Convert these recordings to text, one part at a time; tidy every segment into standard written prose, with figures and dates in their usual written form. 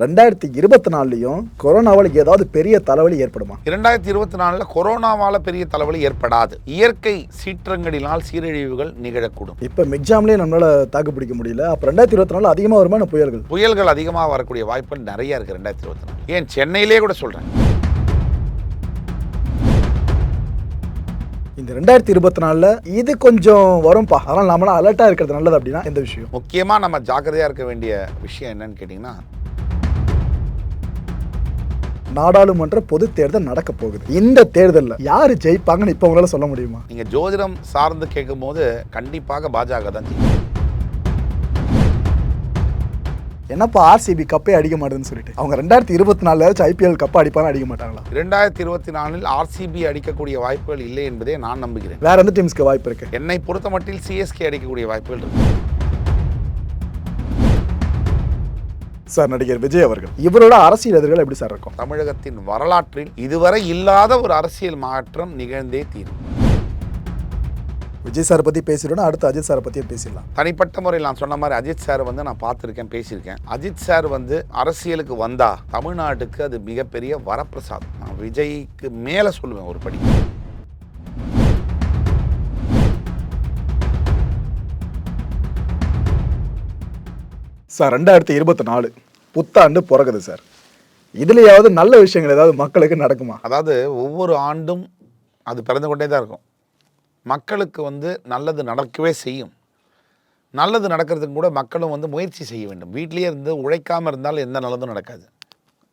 2024 கொரோனாவால் ஏதாவது பெரிய தலைவலி ஏற்படுமா? 2024 கொரோனாவால பெரிய தலைவலி ஏற்படாது. இயற்கை சீற்றங்களினால் சீரழிவுகள் நிகழக்கூடும். இப்ப எக்ஸாம்லயே நம்மளால தாக்கு பிடிக்க முடியல. அப்ப 2024 அதிகமா வருமான புயல்கள் அதிகமாக வரக்கூடிய வாய்ப்புகள் நிறைய இருக்கு. 2024 ஏன் சென்னையிலே கூட சொல்றேன். இந்த 2024 இது கொஞ்சம் வரும்பா, அதனால நாம அலர்ட்டா இருக்கிறது நல்லது. அப்படின்னா எந்த விஷயம் முக்கியமா நம்ம ஜாக்கிரதையா இருக்க வேண்டிய விஷயம் என்னன்னு கேட்டீங்கன்னா, நாடாளுமன்ற பொது தேர்தல் நடக்க போகுது. இந்த தேர்தலில் யாரு ஜெயிப்பாங்கன்னு இப்ப உங்களால சொல்ல முடியுமா? நீங்க ஜோதிடம் சார்ந்து கேட்கும் போது கண்டிப்பாக பாஜக தான் ஜெயிக்கும். என்னப்பா ஆர்சிபி கப்பே அடிக்க மாட்டேன்னு சொல்லிட்டு அவங்க 2024 ஐபிஎல் கப்பை அடிப்பாங்க, அடிக்க மாட்டாங்களா? 2024 ஆர்சிபி அடிக்கக்கூடிய வாய்ப்புகள் இல்லை என்பதே நான் நம்புகிறேன். வேற எந்த டீம்ஸ்க்கு வாய்ப்பு இருக்கு? என்னை பொறுத்த மட்டில் சிஎஸ்கே அடிக்கக்கூடிய வாய்ப்புகள் இருக்கு. சார், நடிகர் விஜய் அவர்கள் இவரோட அரசியல் எதிர்கள் எப்படி சார் இருக்கும்? தமிழகத்தின் வரலாற்றில் இதுவரை இல்லாத ஒரு அரசியல் மாற்றம் நிகழ்ந்தே தீரும். விஜய் சார் பத்தி பேசிடணும், அடுத்து அஜித் சாரை பத்தியே பேசிடலாம். தனிப்பட்ட முறையில் நான் சொன்ன மாதிரி அஜித் சார் நான் பார்த்துருக்கேன், பேசியிருக்கேன். அஜித் சார் அரசியலுக்கு வந்தா தமிழ்நாட்டுக்கு அது மிகப்பெரிய வரப்பிரசாதம். நான் விஜய்க்கு மேலே சொல்லுவேன் ஒரு படி. சார், 2024 புத்தாண்டு பிறகுது சார். இதுலயாவது நல்ல விஷயங்கள் ஏதாவது மக்களுக்கு நடக்குமா? அதாவது ஒவ்வொரு ஆண்டும் அது பிறந்து கொண்டே தான் இருக்கும். மக்களுக்கு நல்லது நடக்கவே செய்யும். நல்லது நடக்கிறதுக்கு கூட மக்களும் முயற்சி செய்ய வேண்டும். வீட்டிலேயே இருந்து உழைக்காமல் இருந்தால் எந்த நல்லதும் நடக்காது.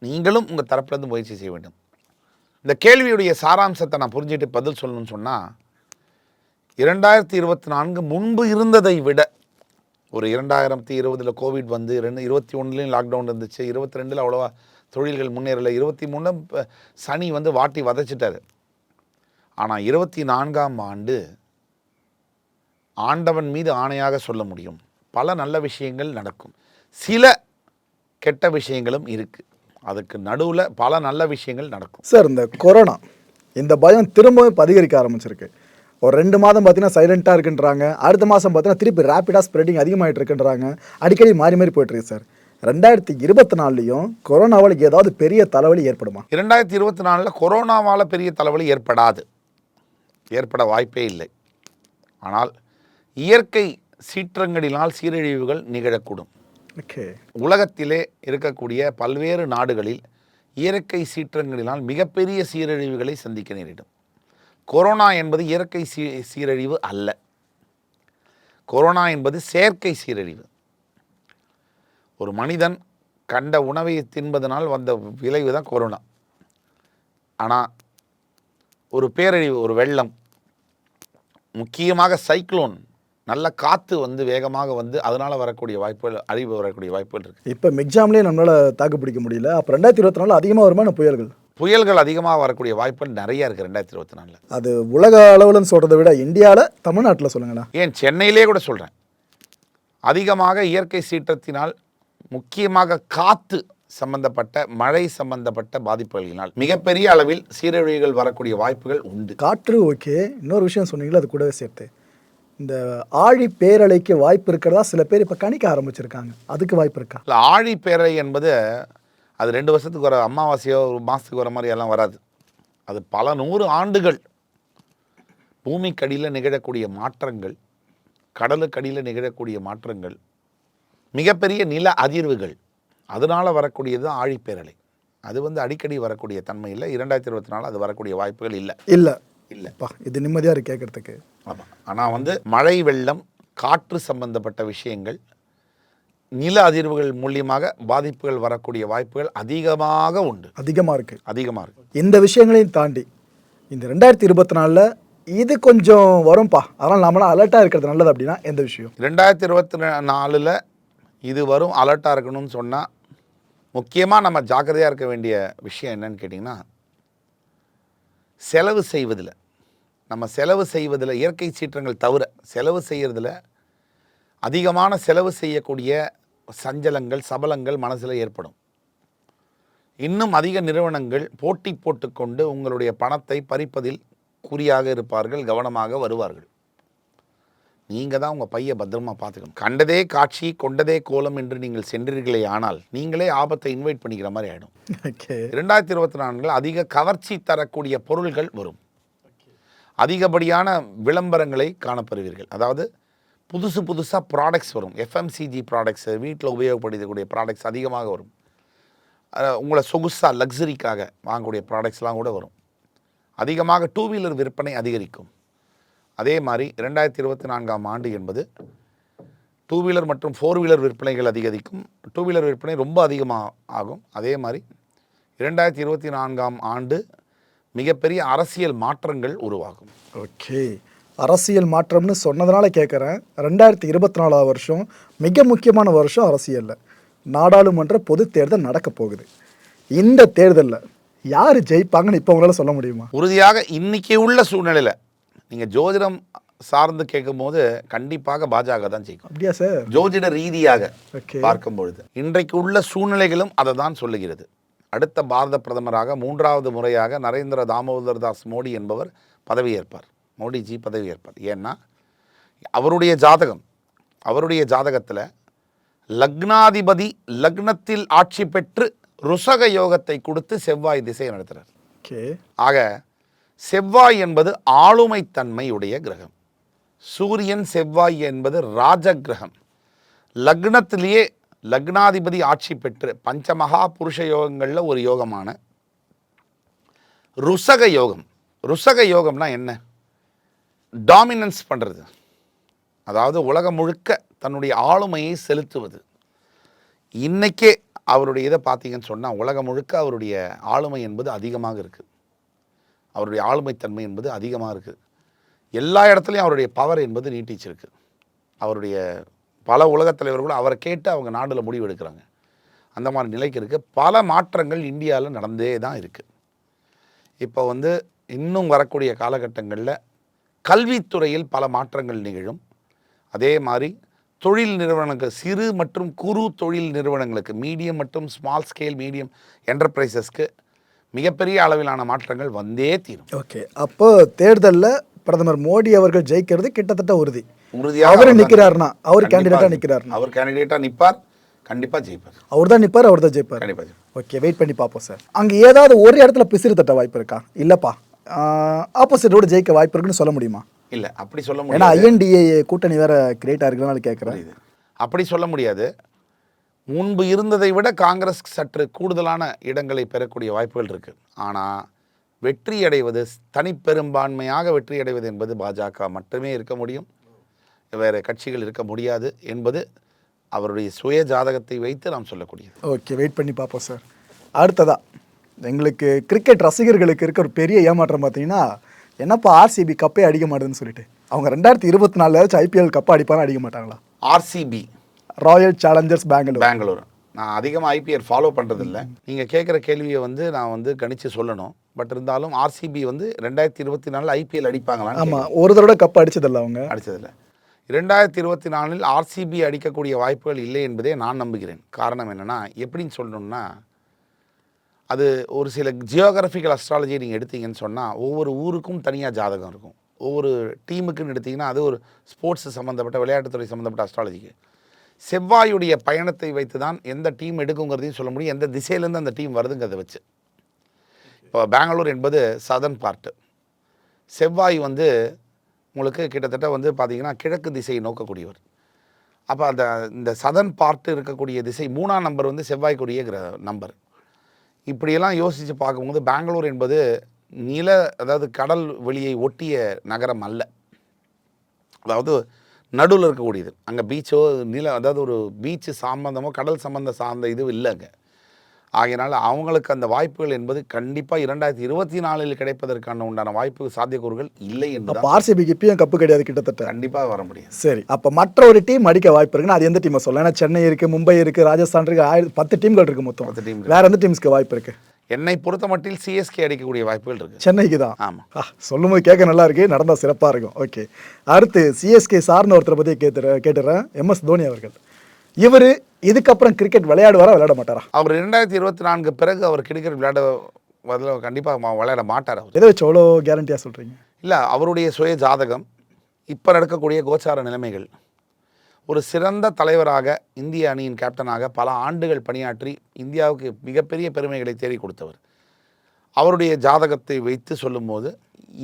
நீங்களும் உங்கள் தரப்புலேருந்து முயற்சி செய்ய வேண்டும். இந்த கேள்வியுடைய சாராம்சத்தை நான் புரிஞ்சுட்டு பதில் சொல்லணும்னு சொன்னால், 2024 முன்பு இருந்ததை விட ஒரு 2020 கோவிட் 21 லாக்டவுன் இருந்துச்சு, 22 அவ்வளோவா தொழில்கள் முன்னேறலை, 23 சனி வாட்டி வதைச்சிட்டாரு. ஆனால் 24ஆம் ஆண்டு ஆண்டவன் மீது ஆணையாக சொல்ல முடியும், பல நல்ல விஷயங்கள் நடக்கும். சில கெட்ட விஷயங்களும் இருக்குது. அதுக்கு நடுவில் பல நல்ல விஷயங்கள் நடக்கும். சார், இந்த கொரோனா இந்த பயம் திரும்பவும் அதிகரிக்க ஆரம்பிச்சிருக்கு. ஒரு 2 மாதம் பார்த்தீங்கன்னா சைலண்ட்டாக இருக்குன்றாங்க. அடுத்த மாதம் பார்த்தீங்கன்னா திருப்பி ரேப்பிடாக ஸ்ப்ரெடிங் அதிகமாகிட்டு இருக்குன்றாங்க. அடிக்கடி மாறி மாறி போயிட்டுருக்கு சார். 2024 கொரோனாவால் ஏதாவது பெரிய தலைவலி ஏற்படுமா? 2024 கொரோனாவால் பெரிய தலைவலி ஏற்பட வாய்ப்பே இல்லை. ஆனால் இயற்கை சீற்றங்களினால் சீரழிவுகள் நிகழக்கூடும். உலகத்திலே இருக்கக்கூடிய பல்வேறு நாடுகளில் இயற்கை சீற்றங்களினால் மிகப்பெரிய சீரழிவுகளை சந்திக்க நேரிடும். கொரோனா என்பது இயற்கை சீரழிவு அல்ல. கொரோனா என்பது செயற்கை சீரழிவு. ஒரு மனிதன் கண்ட உணவை தின்பதனால் வந்த விளைவு தான் கொரோனா. ஆனால் ஒரு பேரழிவு, ஒரு வெள்ளம், முக்கியமாக சைக்ளோன், நல்ல காற்று வேகமாக அதனால் வரக்கூடிய வாய்ப்புகள், அழிவு வரக்கூடிய வாய்ப்புகள் இருக்குது. இப்போ எக்ஸாம்லேயே நம்மளால் தாக்கு பிடிக்க முடியல. அப்போ 2024 அதிகமாக வருமான புயல்கள் அதிகமாக வரக்கூடிய வாய்ப்புகள் நிறைய இருக்குது. 2024 அது உலக அளவுலன்னு சொல்கிறத விட இந்தியாவில், தமிழ்நாட்டில் சொல்லுங்களா? ஏன் சென்னையிலே கூட சொல்கிறேன். அதிகமாக இயற்கை சீற்றத்தினால், முக்கியமாக காற்று சம்பந்தப்பட்ட, மழை சம்பந்தப்பட்ட பாதிப்புகளினால் மிகப்பெரிய அளவில் சீரழிவுகள் வரக்கூடிய வாய்ப்புகள் உண்டு. காற்று ஓகே, இன்னொரு விஷயம் சொன்னீங்களா, அது கூடவே சேர்த்து இந்த ஆழி பேரலைக்கு வாய்ப்பு இருக்கிறதா சில பேர் இப்போ கணிக்க ஆரம்பிச்சிருக்காங்க. அதுக்கு வாய்ப்பு இருக்கா? இல்லை, ஆழி பேரலை என்பது அது 2 வருஷத்துக்கு வர, அமாவாசையோ ஒரு மாதத்துக்கு வர மாதிரி எல்லாம் வராது. அது பல 100 ஆண்டுகள் பூமிக்கடியில் நிகழக்கூடிய மாற்றங்கள், கடலுக்கடியில் நிகழக்கூடிய மாற்றங்கள், மிகப்பெரிய நில அதிர்வுகள், அதனால் வரக்கூடியது தான் ஆழிப்பேரலை. அது அடிக்கடி வரக்கூடிய தன்மை இல்லை. 2024 அது வரக்கூடிய வாய்ப்புகள் இல்லைப்பா. இது நிம்மதியாக இருக்கு கேட்கறதுக்கு. ஆமாம். ஆனால் மழை, வெள்ளம், காற்று சம்பந்தப்பட்ட விஷயங்கள், நில அதிர்வுகள் மூலியமாக பாதிப்புகள் வரக்கூடிய வாய்ப்புகள் அதிகமாக இருக்கு. இந்த விஷயங்களையும் தாண்டி இந்த 2024 இது கொஞ்சம் வரும்பா, அதனால் நாம அலர்ட்டாக இருக்கிறது நல்லது. அப்படின்னா எந்த விஷயம்? 2024 இது வரும், அலர்ட்டாக இருக்கணும்னு சொன்னால், முக்கியமாக நம்ம ஜாக்கிரதையாக இருக்க வேண்டிய விஷயம் என்னன்னு கேட்டிங்கன்னா, செலவு செய்வதில் இயற்கை சீற்றங்கள் தவிர செலவு செய்கிறதுல அதிகமான செலவு செய்யக்கூடிய சஞ்சலங்கள், சபலங்கள் மனசில் ஏற்படும். இன்னும் அதிக நிறுவனங்கள் போட்டி போட்டுக்கொண்டு உங்களுடைய பணத்தை பறிப்பதில் குறியாக இருப்பார்கள், கவனமாக வருவார்கள். நீங்கள் தான் உங்கள் பையை பத்திரமா பார்த்துக்கணும். கண்டதே காட்சி கொண்டதே கோலம் என்று நீங்கள் சென்றீர்களே ஆனால் நீங்களே ஆபத்தை இன்வைட் பண்ணிக்கிற மாதிரி ஆகிடும். ஓகே 2024 அதிக கவர்ச்சி தரக்கூடிய பொருள்கள் வரும். அதிகப்படியான விளம்பரங்களை காணப்பெறுவீர்கள். அதாவது புதுசாக ப்ராடக்ட்ஸ் வரும். எஃப்எம்சிஜி ப்ராடக்ட்ஸு, வீட்டில் உபயோகப்படுத்தக்கூடிய ப்ராடக்ட்ஸ் அதிகமாக வரும். உங்களை சொகுசாக லக்ஸரிக்காக வாங்கக்கூடிய ப்ராடக்ட்ஸ்லாம் கூட வரும். அதிகமாக 2 வீலர் விற்பனை அதிகரிக்கும். அதே மாதிரி 2024 ஆண்டு என்பது 2 வீலர் மற்றும் 4 வீலர் விற்பனைகள் அதிகரிக்கும். 2 வீலர் விற்பனை ரொம்ப அதிகமாக ஆகும். அதே மாதிரி 2024 ஆண்டு மிகப்பெரிய அரசியல் மாற்றங்கள் உருவாகும். ஓகே, அரசியல் மாற்றம்னு சொன்னதுனால கேட்குறேன். 2024 வருஷம் மிக முக்கியமான வருஷம் அரசியலில். நாடாளுமன்ற பொது தேர்தல் நடக்க போகுது. இந்த தேர்தலில் யார் ஜெயிப்பாங்கன்னு இப்போ உங்களால் சொல்ல முடியுமா? உறுதியாக இன்னைக்கு உள்ள சூழ்நிலையில் நீங்கள் ஜோதிடம் சார்ந்து கேட்கும்போது கண்டிப்பாக பாஜக தான் ஜெயிக்கும். அப்படியா சார்? ஜோதிட ரீதியாக ஓகே, பார்க்கும்பொழுது இன்றைக்கு உள்ள சூழ்நிலைகளும் அதை தான் சொல்லுகிறது. அடுத்த பாரத பிரதமராக 3வது முறையாக நரேந்திர தாமோதர் தாஸ் மோடி என்பவர் பதவியேற்பார். மோடிஜி பதவியேற்பார். ஏன்னா அவருடைய ஜாதகத்தில் லக்னாதிபதி லக்னத்தில் ஆட்சி பெற்று ருசக யோகத்தை கொடுத்து செவ்வாய் திசையை நடத்துகிறார். ஓகே, ஆக செவ்வாய் என்பது ஆளுமைத்தன்மையுடைய கிரகம். சூரியன் செவ்வாய் என்பது ராஜ கிரகம். லக்னத்திலேயே லக்னாதிபதி ஆட்சி பெற்று பஞ்சமகா புருஷ யோகங்களில் ஒரு யோகமான ருசக யோகம். ருசக யோகம்னா என்ன? டாமினன்ஸ் பண்ணுறது, அதாவது உலகம் முழுக்க தன்னுடைய ஆளுமையை செலுத்துவது. இன்னைக்கே அவருடைய இதை பார்த்தீங்கன்னு சொன்னால் உலகம் முழுக்க அவருடைய ஆளுமை என்பது அதிகமாக இருக்குது. அவருடைய ஆளுமைத்தன்மை என்பது அதிகமாக இருக்குது. எல்லா இடத்துலையும் அவருடைய பவர் என்பது நீட்டிச்சிருக்கு. அவருடைய பல உலகத் தலைவர்களும் அவரை கேட்டு அவங்க நாட்டில் முடிவு எடுக்கிறாங்க. அந்த மாதிரி நிலைக்கு இருக்குது. பல மாற்றங்கள் இந்தியாவில் நடந்தே தான் இருக்குது. இப்போ இன்னும் வரக்கூடிய காலகட்டங்களில் கல்வித்துறையில் பல மாற்றங்கள் நிகழும். அதே மாதிரி தொழில் நிறுவனங்கள், சிறு மற்றும் குறு தொழில் நிறுவனங்களுக்கு, மீடியம் மற்றும் ஸ்மால் ஸ்கேல் மீடியம் என்டர்பிரைசஸ்க்கு மிகப்பெரிய அளவிலான மாற்றங்கள் வந்தே தீரும். ஓகே, அப்போ தேர்தலில் பிரதமர் மோடி அவர்கள் ஜெயிக்கிறது கிட்டத்தட்ட உறுதி. உறுதியாக அவர் நிற்கிறாருனா, அவர் கேண்டிடேட்டாக நிற்கிறாருனா, அவர் கேண்டிடேட்டாக நிற்பார். கண்டிப்பாக ஜெயிப்பார். அவர் தான் நிற்பார், அவர் தான் ஜெயிப்பார். கண்டிப்பாக ஜெயிப்பார். ஓகே, வெயிட் பண்ணி பார்ப்போம் சார். அங்கே ஏதாவது ஒரு இடத்துல பிசிறு தட்ட வாய்ப்பு இருக்கா? இல்லைப்பா, ஆப்போசிட்டோட ஜெயிக்க வாய்ப்பு இருக்குன்னு சொல்ல முடியுமா? இல்லை, அப்படி சொல்ல ஏன்னா முடியாது. INDA கூட்டணி வேற கிரியேட் ஆகிருக்கிறனால கேட்குறேன். அப்படி சொல்ல முடியாது. முன்பு இருந்ததை விட காங்கிரஸ் சற்று கூடுதலான இடங்களை பெறக்கூடிய வாய்ப்புகள் இருக்குது. ஆனால் வெற்றி அடைவது, தனிப்பெரும்பான்மையாக வெற்றி அடைவது என்பது பாஜக மட்டுமே இருக்க முடியும். வேறு கட்சிகள் இருக்க முடியாது என்பது அவருடைய சுய ஜாதகத்தை வைத்து நாம் சொல்லக்கூடியது. ஓகே, வெயிட் பண்ணி பார்ப்போம் சார். அடுத்ததா எங்களுக்கு கிரிக்கெட் ரசிகர்களுக்கு இருக்க ஒரு பெரிய ஏமாற்றம் பார்த்தீங்கன்னா, என்னப்பா RCB கப்பே அடிக்க மாட்டேதுன்னு சொல்லிட்டு. அவங்க 2024 IPL கப்பை அடிப்பாலும் அடிக்க மாட்டாங்களா? RCB, royal challengers Bangalore. நான் அதிகமாக IPL ஃபாலோ பண்ணுறதில்ல. நீங்கள் கேட்குற கேள்வியை நான் கணிச்சு சொல்லணும். பட் இருந்தாலும் RCB 2024 IPL அடிப்பாங்களான்னு. ஆமாம், ஒரு தடவை கப் அடிச்சதில்ல, அவங்க அடித்ததில்லை. 2024 RCB அடிக்கக்கூடிய வாய்ப்புகள் இல்லை என்பதே நான் நம்புகிறேன். காரணம் என்னென்னா, எப்படின்னு சொல்லணும்னா, அது ஒரு சில ஜியோகிராஃபிக்கல் அஸ்ட்ராலஜியை நீங்கள் எடுத்தீங்கன்னு சொன்னால் ஒவ்வொரு ஊருக்கும் தனியாக ஜாதகம் இருக்கும். ஒவ்வொரு டீமுக்குன்னு எடுத்திங்கன்னா அது ஒரு ஸ்போர்ட்ஸ் சம்மந்தப்பட்ட, விளையாட்டுத்துறை சம்மந்தப்பட்ட அஸ்ட்ராலஜிக்கு செவ்வாயுடைய பயணத்தை வைத்து தான் எந்த டீம் எடுக்குங்கிறதையும் சொல்ல முடியும், எந்த திசையிலேருந்து அந்த டீம் வருதுங்கிறத வச்சு. இப்போ பெங்களூர் என்பது சதர்ன் பார்ட்டு. செவ்வாய் உங்களுக்கு கிட்டத்தட்ட பார்த்தீங்கன்னா கிழக்கு திசையை நோக்கக்கூடியவர். அப்போ இந்த சதர்ன் பார்ட்டு இருக்கக்கூடிய திசை 3ஆம் நம்பர் செவ்வாய்க்குரிய நம்பர். இப்படியெல்லாம் யோசித்து பார்க்கும்போது பெங்களூர் என்பது அதாவது கடல் வெளியை ஒட்டிய நகரம் அல்ல. அதாவது நடுவில் இருக்கக்கூடியது. அங்கே பீச்சோ அதாவது ஒரு பீச்சு சம்பந்தமோ கடல் சார்ந்த இது இல்லைங்க. ஆகையினால அவங்களுக்கு அந்த வாய்ப்புகள் என்பது கண்டிப்பாக 2024 கிடைப்பதற்கான உண்டான வாய்ப்பு சாத்தியக்கூறுகள் இல்லை என்று. RCBக்கு இப்பயும் கப்பு கிடையாது கிட்டத்தட்ட. கண்டிப்பாக வர முடியும். சரி, அப்போ மற்ற ஒரு டீம் அடிக்க வாய்ப்பு இருக்குன்னா அது எந்த டீமை சொல்லலாம்? ஏன்னா சென்னை இருக்குது, மும்பை இருக்குது, ராஜஸ்தான் இருக்குது, 10 டீம்கள் இருக்குது மொத்தம். 10 டீம். வேற எந்த டீம்ஸ்க்கு வாய்ப்பு இருக்குது? என்னை பொறுத்த மட்டில் CSK அடிக்கக்கூடிய வாய்ப்புகள் இருக்குது. சென்னைக்கு தான். ஆமாம், சொல்லும்போது கேட்க நல்லா இருக்கு, நடந்தால் சிறப்பாக இருக்கும். ஓகே, அடுத்து CSK சார்ந்த ஒருத்தரை பற்றி கேட்டுறேன். MS தோனி அவர்கள். இவர் இதுக்கப்புறம் கிரிக்கெட் விளையாடுவாரா, விளையாட மாட்டாரா? அவர் 2024 பிறகு அவர் கிரிக்கெட் கண்டிப்பாக விளையாட மாட்டார். அவர் எதை வச்சு அவ்வளோ கேரண்டியாக சொல்கிறீங்க? இல்லை, அவருடைய சுய ஜாதகம் இப்போ நடக்கக்கூடிய கோச்சார நிலைமைகள், ஒரு சிறந்த தலைவராக இந்திய அணியின் கேப்டனாக பல ஆண்டுகள் பணியாற்றி இந்தியாவுக்கு மிகப்பெரிய பெருமைகளை தேடி கொடுத்தவர். அவருடைய ஜாதகத்தை வைத்து சொல்லும்போது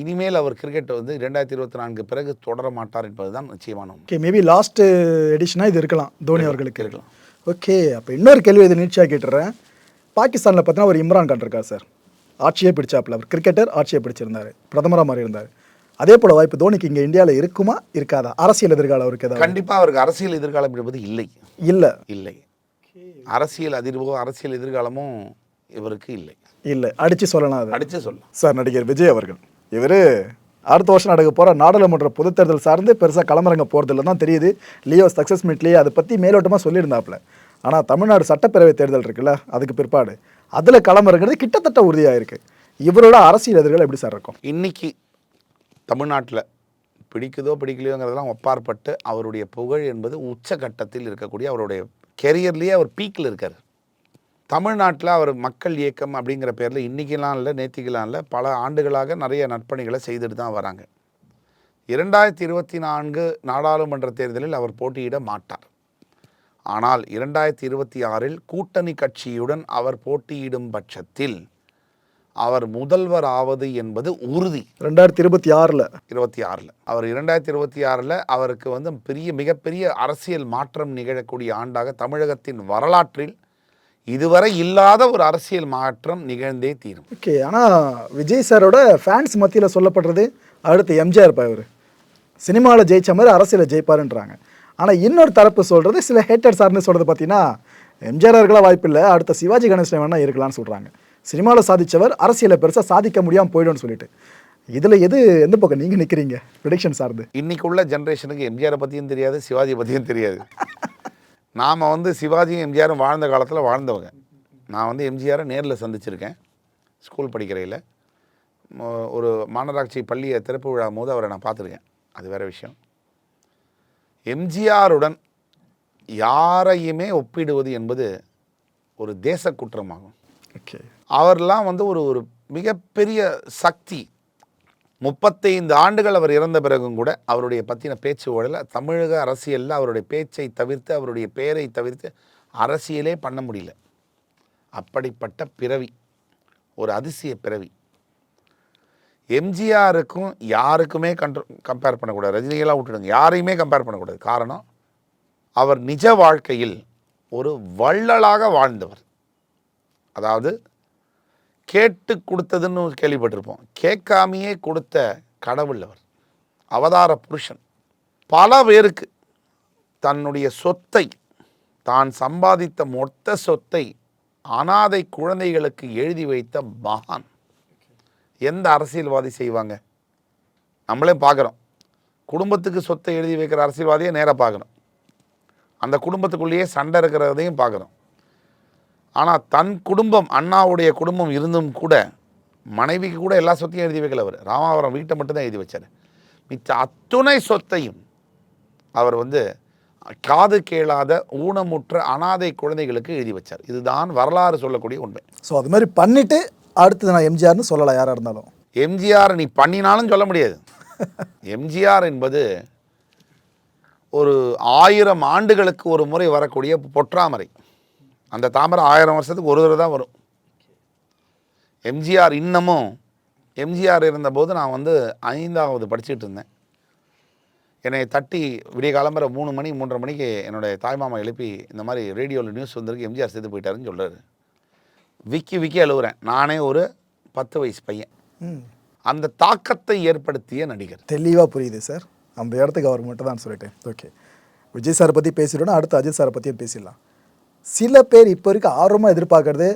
இனிமேல் அவர் கிரிக்கெட் வந்து 2024 பிறகு தொடர மாட்டார் என்பதுதான் நிச்சயமான உண்மை. ஓகே, மேபி லாஸ்ட் எடிஷனாக இது இருக்கலாம் தோனி அவர்களுக்கு. இருக்கலாம். ஓகே, அப்போ இன்னொரு கேள்வி இது நீட்சியாக கேட்டுறேன். பாகிஸ்தானில் பார்த்தீங்கன்னா ஒரு இம்ரான் கான் இருக்கார் சார், ஆட்சியே பிடிச்சாப்புல. அவர் கிரிக்கெட்டர், ஆட்சியை பிடிச்சிருந்தார், பிரதமராக மாறி இருந்தார். அதே போல வாய்ப்பு தோனிக்கு இங்கே இந்தியாவில் இருக்குமா இருக்காதா? அரசியல் எதிர்காலம் அவருக்கு ஏதாவது? கண்டிப்பாக அவருக்கு அரசியல் எதிர்காலம் என்பது இல்லை. இல்லை. அரசியல் அதிர்வோ அரசியல் எதிர்காலமும் இவருக்கு இல்லை. அடித்து சொல்லலாம். அது அடிச்சு சொல்லலாம். சார், நடிகர் விஜய் அவர்கள் இவர் அடுத்த வருஷம் நடக்க போகிற நாடாளுமன்ற பொதுத் தேர்தல் சார்ந்து பெருசாக களமிறங்க போகிறதில்ல தான் தெரியுது. லியோ சக்ஸஸ் மீட்லேயே அதை பற்றி மேலோட்டமாக சொல்லியிருந்தாப்புல. ஆனால் தமிழ்நாடு சட்டப்பேரவை தேர்தல் இருக்குல்ல, அதுக்கு பிற்பாடு அதில் களமிறங்கிறது கிட்டத்தட்ட உறுதியாக இருக்குது. இவரோட அரசியல் எதிர்கள் எப்படி சார் இருக்கும்? இன்னைக்கு தமிழ்நாட்டில் பிடிக்குதோ பிடிக்கலையோங்கிறதெல்லாம் ஒப்பாற்பட்டு அவருடைய புகழ் என்பது உச்சகட்டத்தில் இருக்கக்கூடிய அவருடைய கெரியர்லேயே அவர் பீக்கில் இருக்கார். தமிழ்நாட்டில் அவர் மக்கள் இயக்கம் அப்படிங்கிற பேரில் இன்றைக்கெலாம் இல்லை, நேத்திக்கெலாம் இல்லை, பல ஆண்டுகளாக நிறைய நற்பணிகளை செய்துட்டு தான் வராங்க. 2024 நாடாளுமன்ற தேர்தலில் அவர் போட்டியிட மாட்டார். ஆனால் 2026 கூட்டணி கட்சியுடன் அவர் போட்டியிடும் பட்சத்தில் அவர் முதல்வர் ஆவது என்பது உறுதி. 2026 அவர் 2026 அவருக்கு வந்து மிகப்பெரிய அரசியல் மாற்றம் நிகழக்கூடிய ஆண்டாக தமிழகத்தின் வரலாற்றில் இதுவரை இல்லாத ஒரு அரசியல் மாற்றம் நிகழ்ந்தே தீரும். ஓகே, ஆனால் விஜய் சாரோட ஃபேன்ஸ் மத்தியில் சொல்லப்படுறது அடுத்து எம்ஜிஆர் இவர் சினிமாவில் ஜெயிச்ச மாதிரி அரசியலில் ஜெயிப்பாருன்றாங்க. ஆனால் இன்னொரு தரப்பு சொல்கிறது, சில ஹேட்டர் சார்னு சொல்கிறது பார்த்தீங்கன்னா எம்ஜிஆர் இருக்கலாம் வாய்ப்பு இல்லை, அடுத்த சிவாஜி கணேசன் வேணால் இருக்கலாம்னு சொல்கிறாங்க. சினிமாவில் சாதித்தவர் அரசியலை பெருசாக சாதிக்க முடியாமல் போய்டும்னு சொல்லிட்டு, இதில் எந்த பக்கம் நீங்கள் நிற்கிறீங்க ப்ரிடிக்ஷன் சார்ந்து? இன்னைக்கு உள்ள ஜென்ரேஷனுக்கு எம்ஜிஆரை பற்றியும் தெரியாது, சிவாஜி பற்றியும் தெரியாது. நாம் வந்து சிவாஜியும் எம்ஜிஆரும் வாழ்ந்த காலத்தில் வாழ்ந்தவங்க. நான் வந்து எம்ஜிஆரை நேரில் சந்திச்சிருக்கேன். ஸ்கூல் படிக்கிறையில் ஒரு மாநகராட்சி பள்ளியை திறப்பு விழா போது அவரை நான் பார்த்துருக்கேன். அது வேறு விஷயம். எம்ஜிஆருடன் யாரையுமே ஒப்பிடுவது என்பது ஒரு தேச குற்றமாகும். ஓகே, அவர்லாம் வந்து ஒரு மிகப்பெரிய சக்தி. 35 ஆண்டுகள் அவர் இறந்த பிறகும் கூட அவருடைய பற்றின பேச்சு ஓடல. தமிழக அரசியலில் அவருடைய பேச்சை தவிர்த்து, அவருடைய பெயரை தவிர்த்து அரசியலே பண்ண முடியல. அப்படிப்பட்ட பிறவி, ஒரு அதிசய பிறவி. எம்ஜிஆருக்கும் யாருக்குமே கம்பேர் பண்ணக்கூடாது. ரஜினிகளாக விட்டுடுங்க, யாரையுமே கம்பேர் பண்ணக்கூடாது. காரணம், அவர் நிஜ வாழ்க்கையில் ஒரு வள்ளலாக வாழ்ந்தவர். அதாவது கேட்டு கொடுத்ததுன்னு கேள்விப்பட்டிருப்போம், கேட்காமையே கொடுத்த கடவுள் அவர். அவதார புருஷன். பல பேருக்கு தன்னுடைய சொத்தை, தான் சம்பாதித்த மொத்த சொத்தை அனாதை குழந்தைகளுக்கு எழுதி வைத்த மகான். எந்த அரசியல்வாதி செய்வாங்க? நம்மளே பார்க்குறோம். குடும்பத்துக்கு சொத்தை எழுதி வைக்கிற அரசியல்வாதியை நேராக பார்க்குறோம். அந்த குடும்பத்துக்குள்ளேயே சண்டை இருக்கிறதையும் பார்க்குறோம். ஆனால் தன் குடும்பம், அண்ணாவுடைய குடும்பம் இருந்தும் கூட மனைவிக்கு கூட எல்லா சொத்தையும் எழுதி வைக்கல அவர். ராமாவரம் வீட்டை மட்டும்தான் எழுதி வச்சார். மிச்ச அத்துணை சொத்தையும் அவர் வந்து காது கேளாத ஊனமுற்ற அனாதை குழந்தைகளுக்கு எழுதி வச்சார். இதுதான் வரலாறு சொல்லக்கூடிய உண்மை. ஸோ அது மாதிரி பண்ணிவிட்டு அடுத்தது நான் எம்ஜிஆர்னு சொல்லலாம் யாராக இருந்தாலும். எம்ஜிஆர் நீ பண்ணினாலும் சொல்ல முடியாது. எம்ஜிஆர் என்பது ஒரு 1000 ஆண்டுகளுக்கு ஒரு முறை வரக்கூடிய பொற்றாமரை. அந்த தாமரை 1000 வருஷத்துக்கு ஒரு தடவை தான் வரும். எம்ஜிஆர் இன்னமும், எம்ஜிஆர் இருந்தபோது நான் வந்து 5ஆவது படிச்சுட்டு இருந்தேன். என்னை தட்டி விடிய காலம்பரை 3 மணி 3:30 மணிக்கு என்னுடைய தாய்மாமா எழுப்பி, இந்த மாதிரி ரேடியோவில் நியூஸ் வந்திருக்கு, எம்ஜிஆர் செத்து போயிட்டாருன்னு சொல்கிறாரு. விக்கி அழுகுறேன். நானே ஒரு 10 வயசு பையன். அந்த தாக்கத்தை ஏற்படுத்திய நடிகர். தெளிவாக புரியுது சார். அந்த இடத்துக்கு அவர் மட்டும் தான் சொல்லிட்டேன். ஓகே, விஜய் சாரை பற்றி பேசிட்டோன்னா அடுத்து அஜித் சாரை பற்றியும் பேசிடலாம். சில பேர் இப்போ வரைக்கும் ஆர்வமாக எதிர்பார்க்கறது,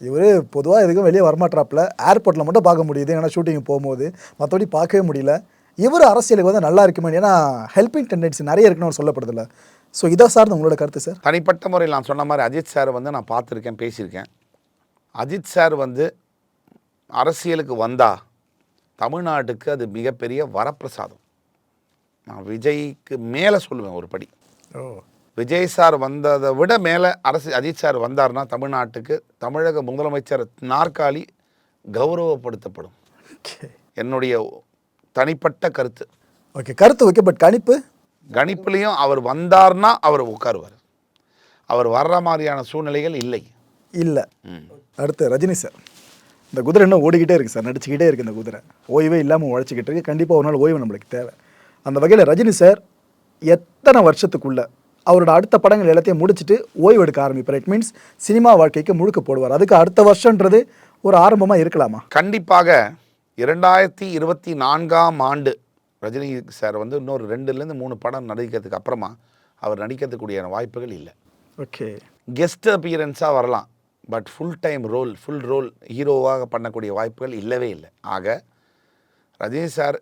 இவர் பொதுவாக எதுக்கும் வெளியே வரமாட்டாப்புல, ஏர்போர்ட்டில் மட்டும் பார்க்க முடியுது, ஏன்னா ஷூட்டிங் போகும்போது, மற்றபடி பார்க்கவே முடியல. இவர் அரசியலுக்கு வந்து நல்லா இருக்குமே, ஏன்னா ஹெல்பிங் டெண்டன்சி நிறைய இருக்குன்னு சொல்லப்படுதில்ல. ஸோ இதை சார்ந்து உங்களோட கருத்து சார்? தனிப்பட்ட முறையில் நான் சொன்ன மாதிரி அஜித் சார் வந்து நான் பார்த்துருக்கேன், பேசியிருக்கேன். அஜித் சார் வந்து அரசியலுக்கு வந்தால் தமிழ்நாட்டுக்கு அது மிகப்பெரிய வரப்பிரசாதம். நான் விஜய்க்கு மேலே சொல்லுவேன் ஒரு படி. விஜய் சார் வந்ததை விட மேலே அஜித் சார் வந்தார்னா தமிழ்நாட்டுக்கு, தமிழக முதலமைச்சர் நாற்காலி கௌரவப்படுத்தப்படும். என்னுடைய தனிப்பட்ட கருத்து. ஓகே, கருத்து ஓகே, பட் கணிப்பு கணிப்புலேயும் அவர் வந்தார்னா அவர் உட்காருவார். அவர் வர்ற மாதிரியான சூழ்நிலைகள் இல்லை. இல்லை. அடுத்து ரஜினி சார். இந்த குதிரை இன்னும் ஓடிக்கிட்டே இருக்குது சார், நடிச்சுக்கிட்டே இருக்குது இந்த குதிரை, ஓய்வே இல்லாமல் உழைச்சிக்கிட்டு இருக்கு. கண்டிப்பாக ஒரு நாள் ஓய்வு நம்மளுக்கு தேவை. அந்த வகையில் ரஜினி சார் எத்தனை வருஷத்துக்குள்ளே அவரோட அடுத்த படங்கள் எல்லாத்தையும் முடிச்சுட்டு ஓய்வு எடுக்க ஆரம்பிப்பார்? இட் மீன்ஸ் சினிமா வாழ்க்கைக்கு முழுக்க போடுவார். அதுக்கு அடுத்த வருஷன்றது ஒரு ஆரம்பமாக இருக்கலாமா? கண்டிப்பாக 2024 ரஜினி சார் வந்து இன்னொரு 2லேருந்து 3 படம் நடிக்கிறதுக்கு அப்புறமா அவர் நடிக்கிறதுக்கூடிய வாய்ப்புகள் இல்லை. ஓகே, கெஸ்ட் அப்பியரன்ஸாக வரலாம், பட் ஃபுல் ரோல் ஹீரோவாக பண்ணக்கூடிய வாய்ப்புகள் இல்லவே இல்லை. ஆக ரஜினி சார்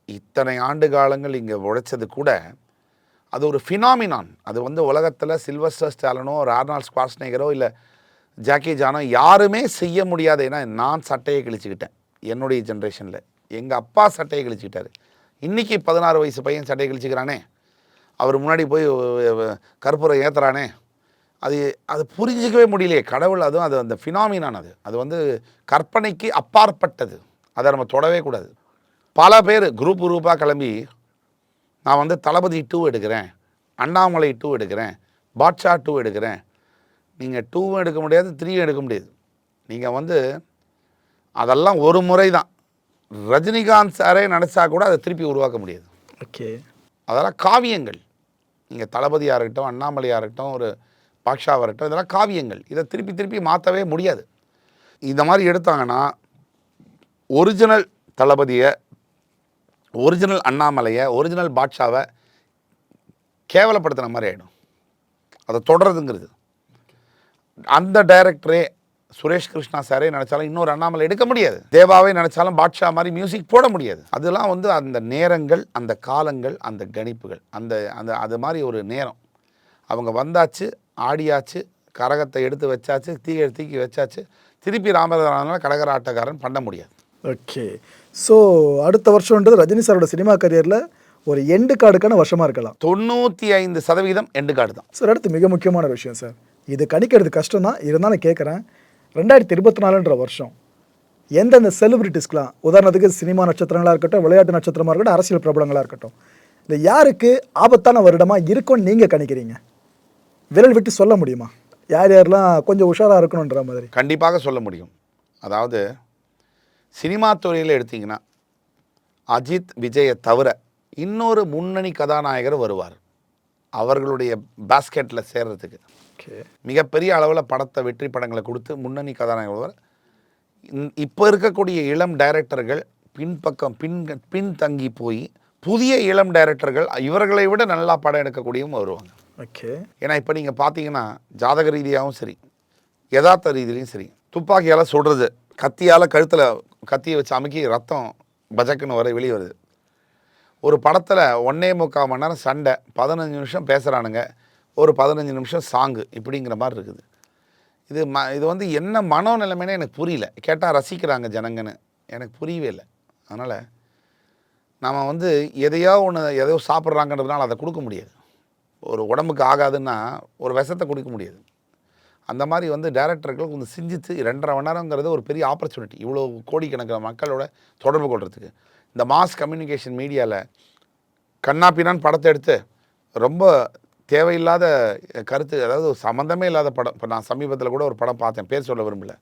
இத்தனை ஆண்டு காலங்கள் இங்கே உழைச்சது கூட அது ஒரு ஃபினாமினான். அது வந்து உலகத்தில் சில்வஸ்டர் ஸ்டாலினோ ஒரு ஆர்னால்ட் ஸ்குவார்ஸ்நேகரோ இல்லை ஜாக்கி ஜானோ யாருமே செய்ய முடியாது. ஏன்னா நான் சட்டையை கிழிச்சுக்கிட்டேன் என்னுடைய ஜென்ரேஷனில், எங்கள் அப்பா சட்டையை கிழிச்சுக்கிட்டாரு. இன்றைக்கி 16 வயசு பையன் சட்டையை கிழிச்சிக்கிறானே, அவர் முன்னாடி போய் கற்பூரம் ஏற்றுறானே, அது புரிஞ்சிக்கவே முடியலையே. கடவுள் அதுவும் அது அந்த ஃபினாமினான், அது வந்து கற்பனைக்கு அப்பாற்பட்டது. அதை நம்ம தொடவே கூடாது. பல பேர் குரூப்பாக கிளம்பி நான் வந்து தளபதி 2 எடுக்கிறேன், அண்ணாமலை 2 எடுக்கிறேன், பாட்ஷா 2 எடுக்கிறேன். நீங்கள் 2வும் எடுக்க முடியாது, 3யும் எடுக்க முடியாது. நீங்கள் வந்து அதெல்லாம் ஒரு முறை தான். ரஜினிகாந்த் சாரே நினச்சா கூட அதை திருப்பி உருவாக்க முடியாது. ஓகே, அதெல்லாம் காவியங்கள். நீங்கள் தளபதியாக இருக்கட்டும், அண்ணாமலையாக இருக்கட்டும், ஒரு பாட்ஷாவாக இருக்கட்டும், இதெல்லாம் காவியங்கள். இதை திருப்பி மாற்றவே முடியாது. இந்த மாதிரி எடுத்தாங்கன்னா ஒரிஜினல் தளபதியை, ஒரிஜினல் அண்ணாமலையை, ஒரிஜினல் பாட்ஷாவை கேவலப்படுத்துகிற மாதிரி ஆகிடும். அதை தொடர்றதுங்கிறது அந்த டைரக்டரே சுரேஷ் கிருஷ்ணா சாரே நினச்சாலும் இன்னொரு அண்ணாமலை எடுக்க முடியாது. தேவாவே நினச்சாலும் பாட்ஷா மாதிரி மியூசிக் போட முடியாது. அதெல்லாம் வந்து அந்த நேரங்கள், அந்த காலங்கள், அந்த கணிப்புகள், அந்த அந்த அது மாதிரி ஒரு நேரம். அவங்க வந்தாச்சு, ஆடியாச்சு, கரகத்தை எடுத்து வச்சாச்சு, தூக்கி வச்சாச்சு, திருப்பி ராமராஜனால கடகர ஆட்டக்காரன் பண்ண முடியாது. ஓகே. ஸோ அடுத்த வருஷம்ன்றது ரஜினி சாரோட சினிமா கரியரில் ஒரு எண்டு கார்டுக்கான வருஷமாக இருக்கலாம். 95% எண்டு கார்டு தான் சார். அடுத்து மிக முக்கியமான விஷயம் சார், இது கணிக்கிறது கஷ்டம் தான், இருந்தாலும் கேட்குறேன். 2024ன்ற வருஷம் எந்தெந்த செலிபிரிட்டிஸ்க்கெலாம், உதாரணத்துக்கு சினிமா நட்சத்திரங்களாக இருக்கட்டும், விளையாட்டு நட்சத்திரமாக இருக்கட்டும், அரசியல் பிரபலங்களாக இருக்கட்டும், இந்த யாருக்கு ஆபத்தான வருடமாக இருக்கும்னு நீங்கள் கணிக்கிறீங்க? விரல் விட்டு சொல்ல முடியுமா? யார் யாரெல்லாம் கொஞ்சம் உஷாராக இருக்கணுன்ற மாதிரி? கண்டிப்பாக சொல்ல முடியும். அதாவது சினிமா துறையில் எடுத்திங்கன்னா அஜித், விஜயை தவிர இன்னொரு முன்னணி கதாநாயகர் வருவார் அவர்களுடைய பாஸ்கெட்டில் சேர்றதுக்கு. மிகப்பெரிய அளவில் படத்தை, வெற்றி படங்களை கொடுத்து முன்னணி கதாநாயகர். இப்போ இருக்கக்கூடிய இளம் டைரக்டர்கள் பின்தங்கி போய் புதிய இளம் டைரக்டர்கள் இவர்களை விட நல்லா படம் எடுக்கக்கூடியவும் வருவாங்க. ஓகே. ஏன்னா இப்போ நீங்கள் பார்த்தீங்கன்னா ஜாதக ரீதியாகவும் சரி, யதார்த்த ரீதியிலையும் சரி, துப்பாக்கியால் சுடுறது, கத்தியால் கழுத்தில் கத்தியை வச்சு அமுக்கி ரத்தம் பஜக்குன்னு வெளியே வருது. ஒரு படத்தில் 1.25 மணி நேரம் சண்டை, 15 நிமிஷம் பேசுகிறானுங்க, ஒரு 15 நிமிஷம் சாங்கு, இப்படிங்கிற மாதிரி இருக்குது. இது வந்து என்ன மனோநிலைமைன்னு எனக்கு புரியல. கேட்டால் ரசிக்கிறாங்க ஜனங்கன்னு, எனக்கு புரியவே இல்லை. அதனால் நம்ம வந்து எதையோ சாப்பிட்றாங்கன்றதுனால அதை கொடுக்க முடியாது. ஒரு உடம்புக்கு ஆகாதுன்னா ஒரு விஷத்தை கொடுக்க முடியாது. அந்த மாதிரி வந்து டைரக்டர்கள் கொஞ்சம் சிந்தித்து 2.5 மணி நேரங்கிறது ஒரு பெரிய ஆப்பர்ச்சுனிட்டி. இவ்வளோ கோடிக்கணக்கில் மக்களோட தொடர்பு கொள்றதுக்கு இந்த மாஸ் கம்யூனிகேஷன் மீடியாவில் கண்ணாப்பினான்னு படத்தை எடுத்து ரொம்ப தேவையில்லாத கருத்து, அதாவது சம்மந்தமே இல்லாத படம். இப்போ நான் சமீபத்தில் கூட ஒரு படம் பார்த்தேன், பேர் சொல்ல விரும்பல.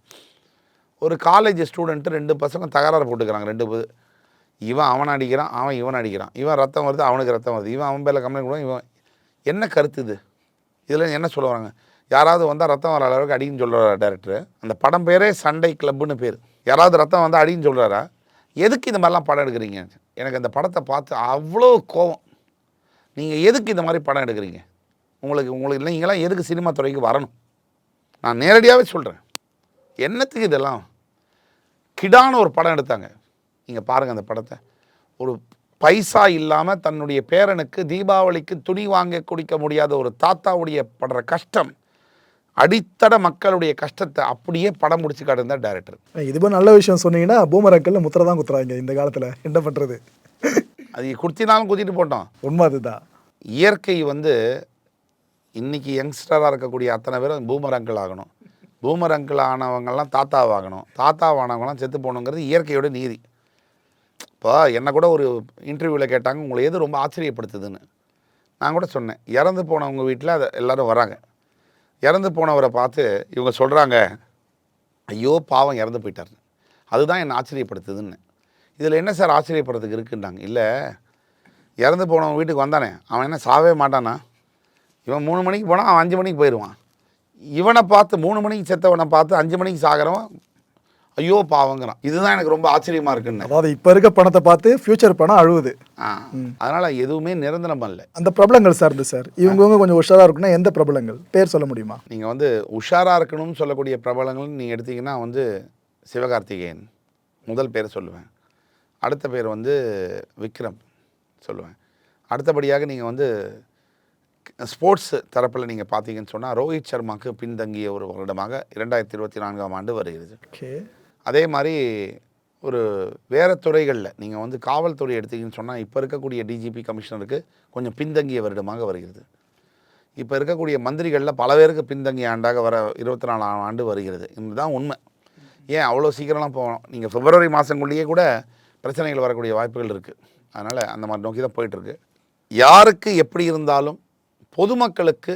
ஒரு காலேஜ் ஸ்டூடெண்ட்டு 2 பசங்க தகராறு போட்டுக்கிறாங்க. 2 இவன் அவன் அடிக்கிறான், அவன் இவன் அடிக்கிறான், இவன் ரத்தம் வருது, அவனுக்கு ரத்தம் வருது, இவன் அவன் பேரில் கம்ப்ளைண்ட் கூட. இவன் என்ன கருத்து இது? இதில் என்ன சொல்ல வராங்க? யாராவது வந்தால் ரத்தம் வர அளவுக்கு அடின்னு சொல்கிறாரா டேரக்டர்? அந்த படம் பேரே சண்டை கிளப்புன்னு பேர். யாராவது ரத்தம் வந்தால் அடின்னு சொல்கிறாரா? எதுக்கு இந்த மாதிரிலாம் படம் எடுக்கிறீங்க? எனக்கு அந்த படத்தை பார்த்து அவ்வளோ கோவம். நீங்கள் எதுக்கு இந்த மாதிரி படம் எடுக்கிறீங்க? உங்களுக்கு இல்லை, நீங்களாம் எதுக்கு சினிமா துறைக்கு வரணும்? நான் நேரடியாகவே சொல்கிறேன். என்னத்துக்கு இதெல்லாம்? கிடான ஒரு படம் எடுத்தாங்க. நீங்கள் பாருங்கள் அந்த படத்தை. ஒரு பைசா இல்லாமல் தன்னுடைய பேரனுக்கு தீபாவளிக்கு துணி வாங்க குடிக்க முடியாத ஒரு தாத்தாவுடைய படுற கஷ்டம், அடித்தட மக்களுடைய கஷ்டத்தை அப்படியே படம் முடிச்சு காட்டுதான் டைரக்டர். இது நல்ல விஷயம் சொன்னீங்கன்னா, பூமரங்கள்ல முத்திரை தான் குத்துறாங்க இந்த காலத்தில். என்ன பண்ணுறது? அது குத்தினாலும் குத்திட்டு போட்டோம். உண்மை அதுதான். இயற்கை வந்து இன்றைக்கி யங்ஸ்டராக இருக்கக்கூடிய அத்தனை பேரும் பூமரங்கள் ஆகணும். பூமரங்கள் ஆனவங்கள்லாம் தாத்தாவாகணும். தாத்தாவானவங்களாம் செத்து போகணுங்கிறது இயற்கையோட நீதி. இப்போ என்ன கூட ஒரு இன்டர்வியூவில் கேட்டாங்க, உங்களை எது ரொம்ப ஆச்சரியப்படுத்துதுன்னு. நான் கூட சொன்னேன், இறந்து போனவங்க வீட்டில் அதை எல்லோரும் வராங்க. இறந்து போனவரை பார்த்து இவங்க சொல்கிறாங்க, ஐயோ பாவம் இறந்து போயிட்டார், அதுதான் என்னை ஆச்சரியப்படுத்துதுன்னு. இதில் என்ன சார் ஆச்சரியப்படுறதுக்கு இருக்குன்னாங்க. இல்லை, இறந்து போனவன் வீட்டுக்கு வந்தானே, அவன் என்ன சாவே மாட்டானா? இவன் 3 மணிக்கு போனால் அவன் 5 மணிக்கு போயிடுவான். இவனை பார்த்து 3 மணிக்கு செத்தவனை பார்த்து 5 மணிக்கு சாகிறவன் ஐயோ பாவங்கிறான். இதுதான் எனக்கு ரொம்ப ஆச்சரியமாக இருக்குன்னு. அதாவது இப்போ இருக்க பணத்தை பார்த்து ஃபியூச்சர் பணம் அழுவுது. அதனால் எதுவுமே நிரந்தரம் இல்லை. அந்த பிரபலங்கள் சார்ந்து சார் இவங்க கொஞ்சம் உஷாராக இருக்குன்னா எந்த பிரபலங்கள் பேர் சொல்ல முடியுமா? நீங்கள் வந்து உஷாராக இருக்கணும்னு சொல்லக்கூடிய பிரபலங்கள் நீங்கள் எடுத்திங்கன்னா வந்து சிவகார்த்திகேயன் முதல் பேர் சொல்லுவேன். அடுத்த பேர் வந்து விக்ரம் சொல்லுவேன். அடுத்தபடியாக நீங்கள் வந்து ஸ்போர்ட்ஸ் தரப்பில் நீங்கள் பார்த்தீங்கன்னு சொன்னால் ரோஹித் சர்மாவுக்கு பின்தங்கிய ஒரு வருடமாக 2024ஆம் ஆண்டு வருகிறது. அதே மாதிரி ஒரு வேறு துறைகளில் நீங்கள் வந்து காவல்துறை எடுத்தீங்கன்னு சொன்னால் இப்போ இருக்கக்கூடிய டிஜிபி கமிஷனருக்கு கொஞ்சம் பின்தங்கிய வருடமாக வருகிறது. இப்போ இருக்கக்கூடிய மந்திரிகளில் பல பேருக்கு பின்தங்கிய ஆண்டாக வர 24ஆம் ஆண்டு வருகிறது. இதுதான் உண்மை. ஏன் அவ்வளோ சீக்கிரம்லாம் போகணும்? நீங்கள் பிப்ரவரி மாதங்குள்ளேயே கூட பிரச்சனைகள் வரக்கூடிய வாய்ப்புகள் இருக்குது. அதனால் அந்த மாதிரி நோக்கி தான் போயிட்டுருக்கு. யாருக்கு எப்படி இருந்தாலும் பொதுமக்களுக்கு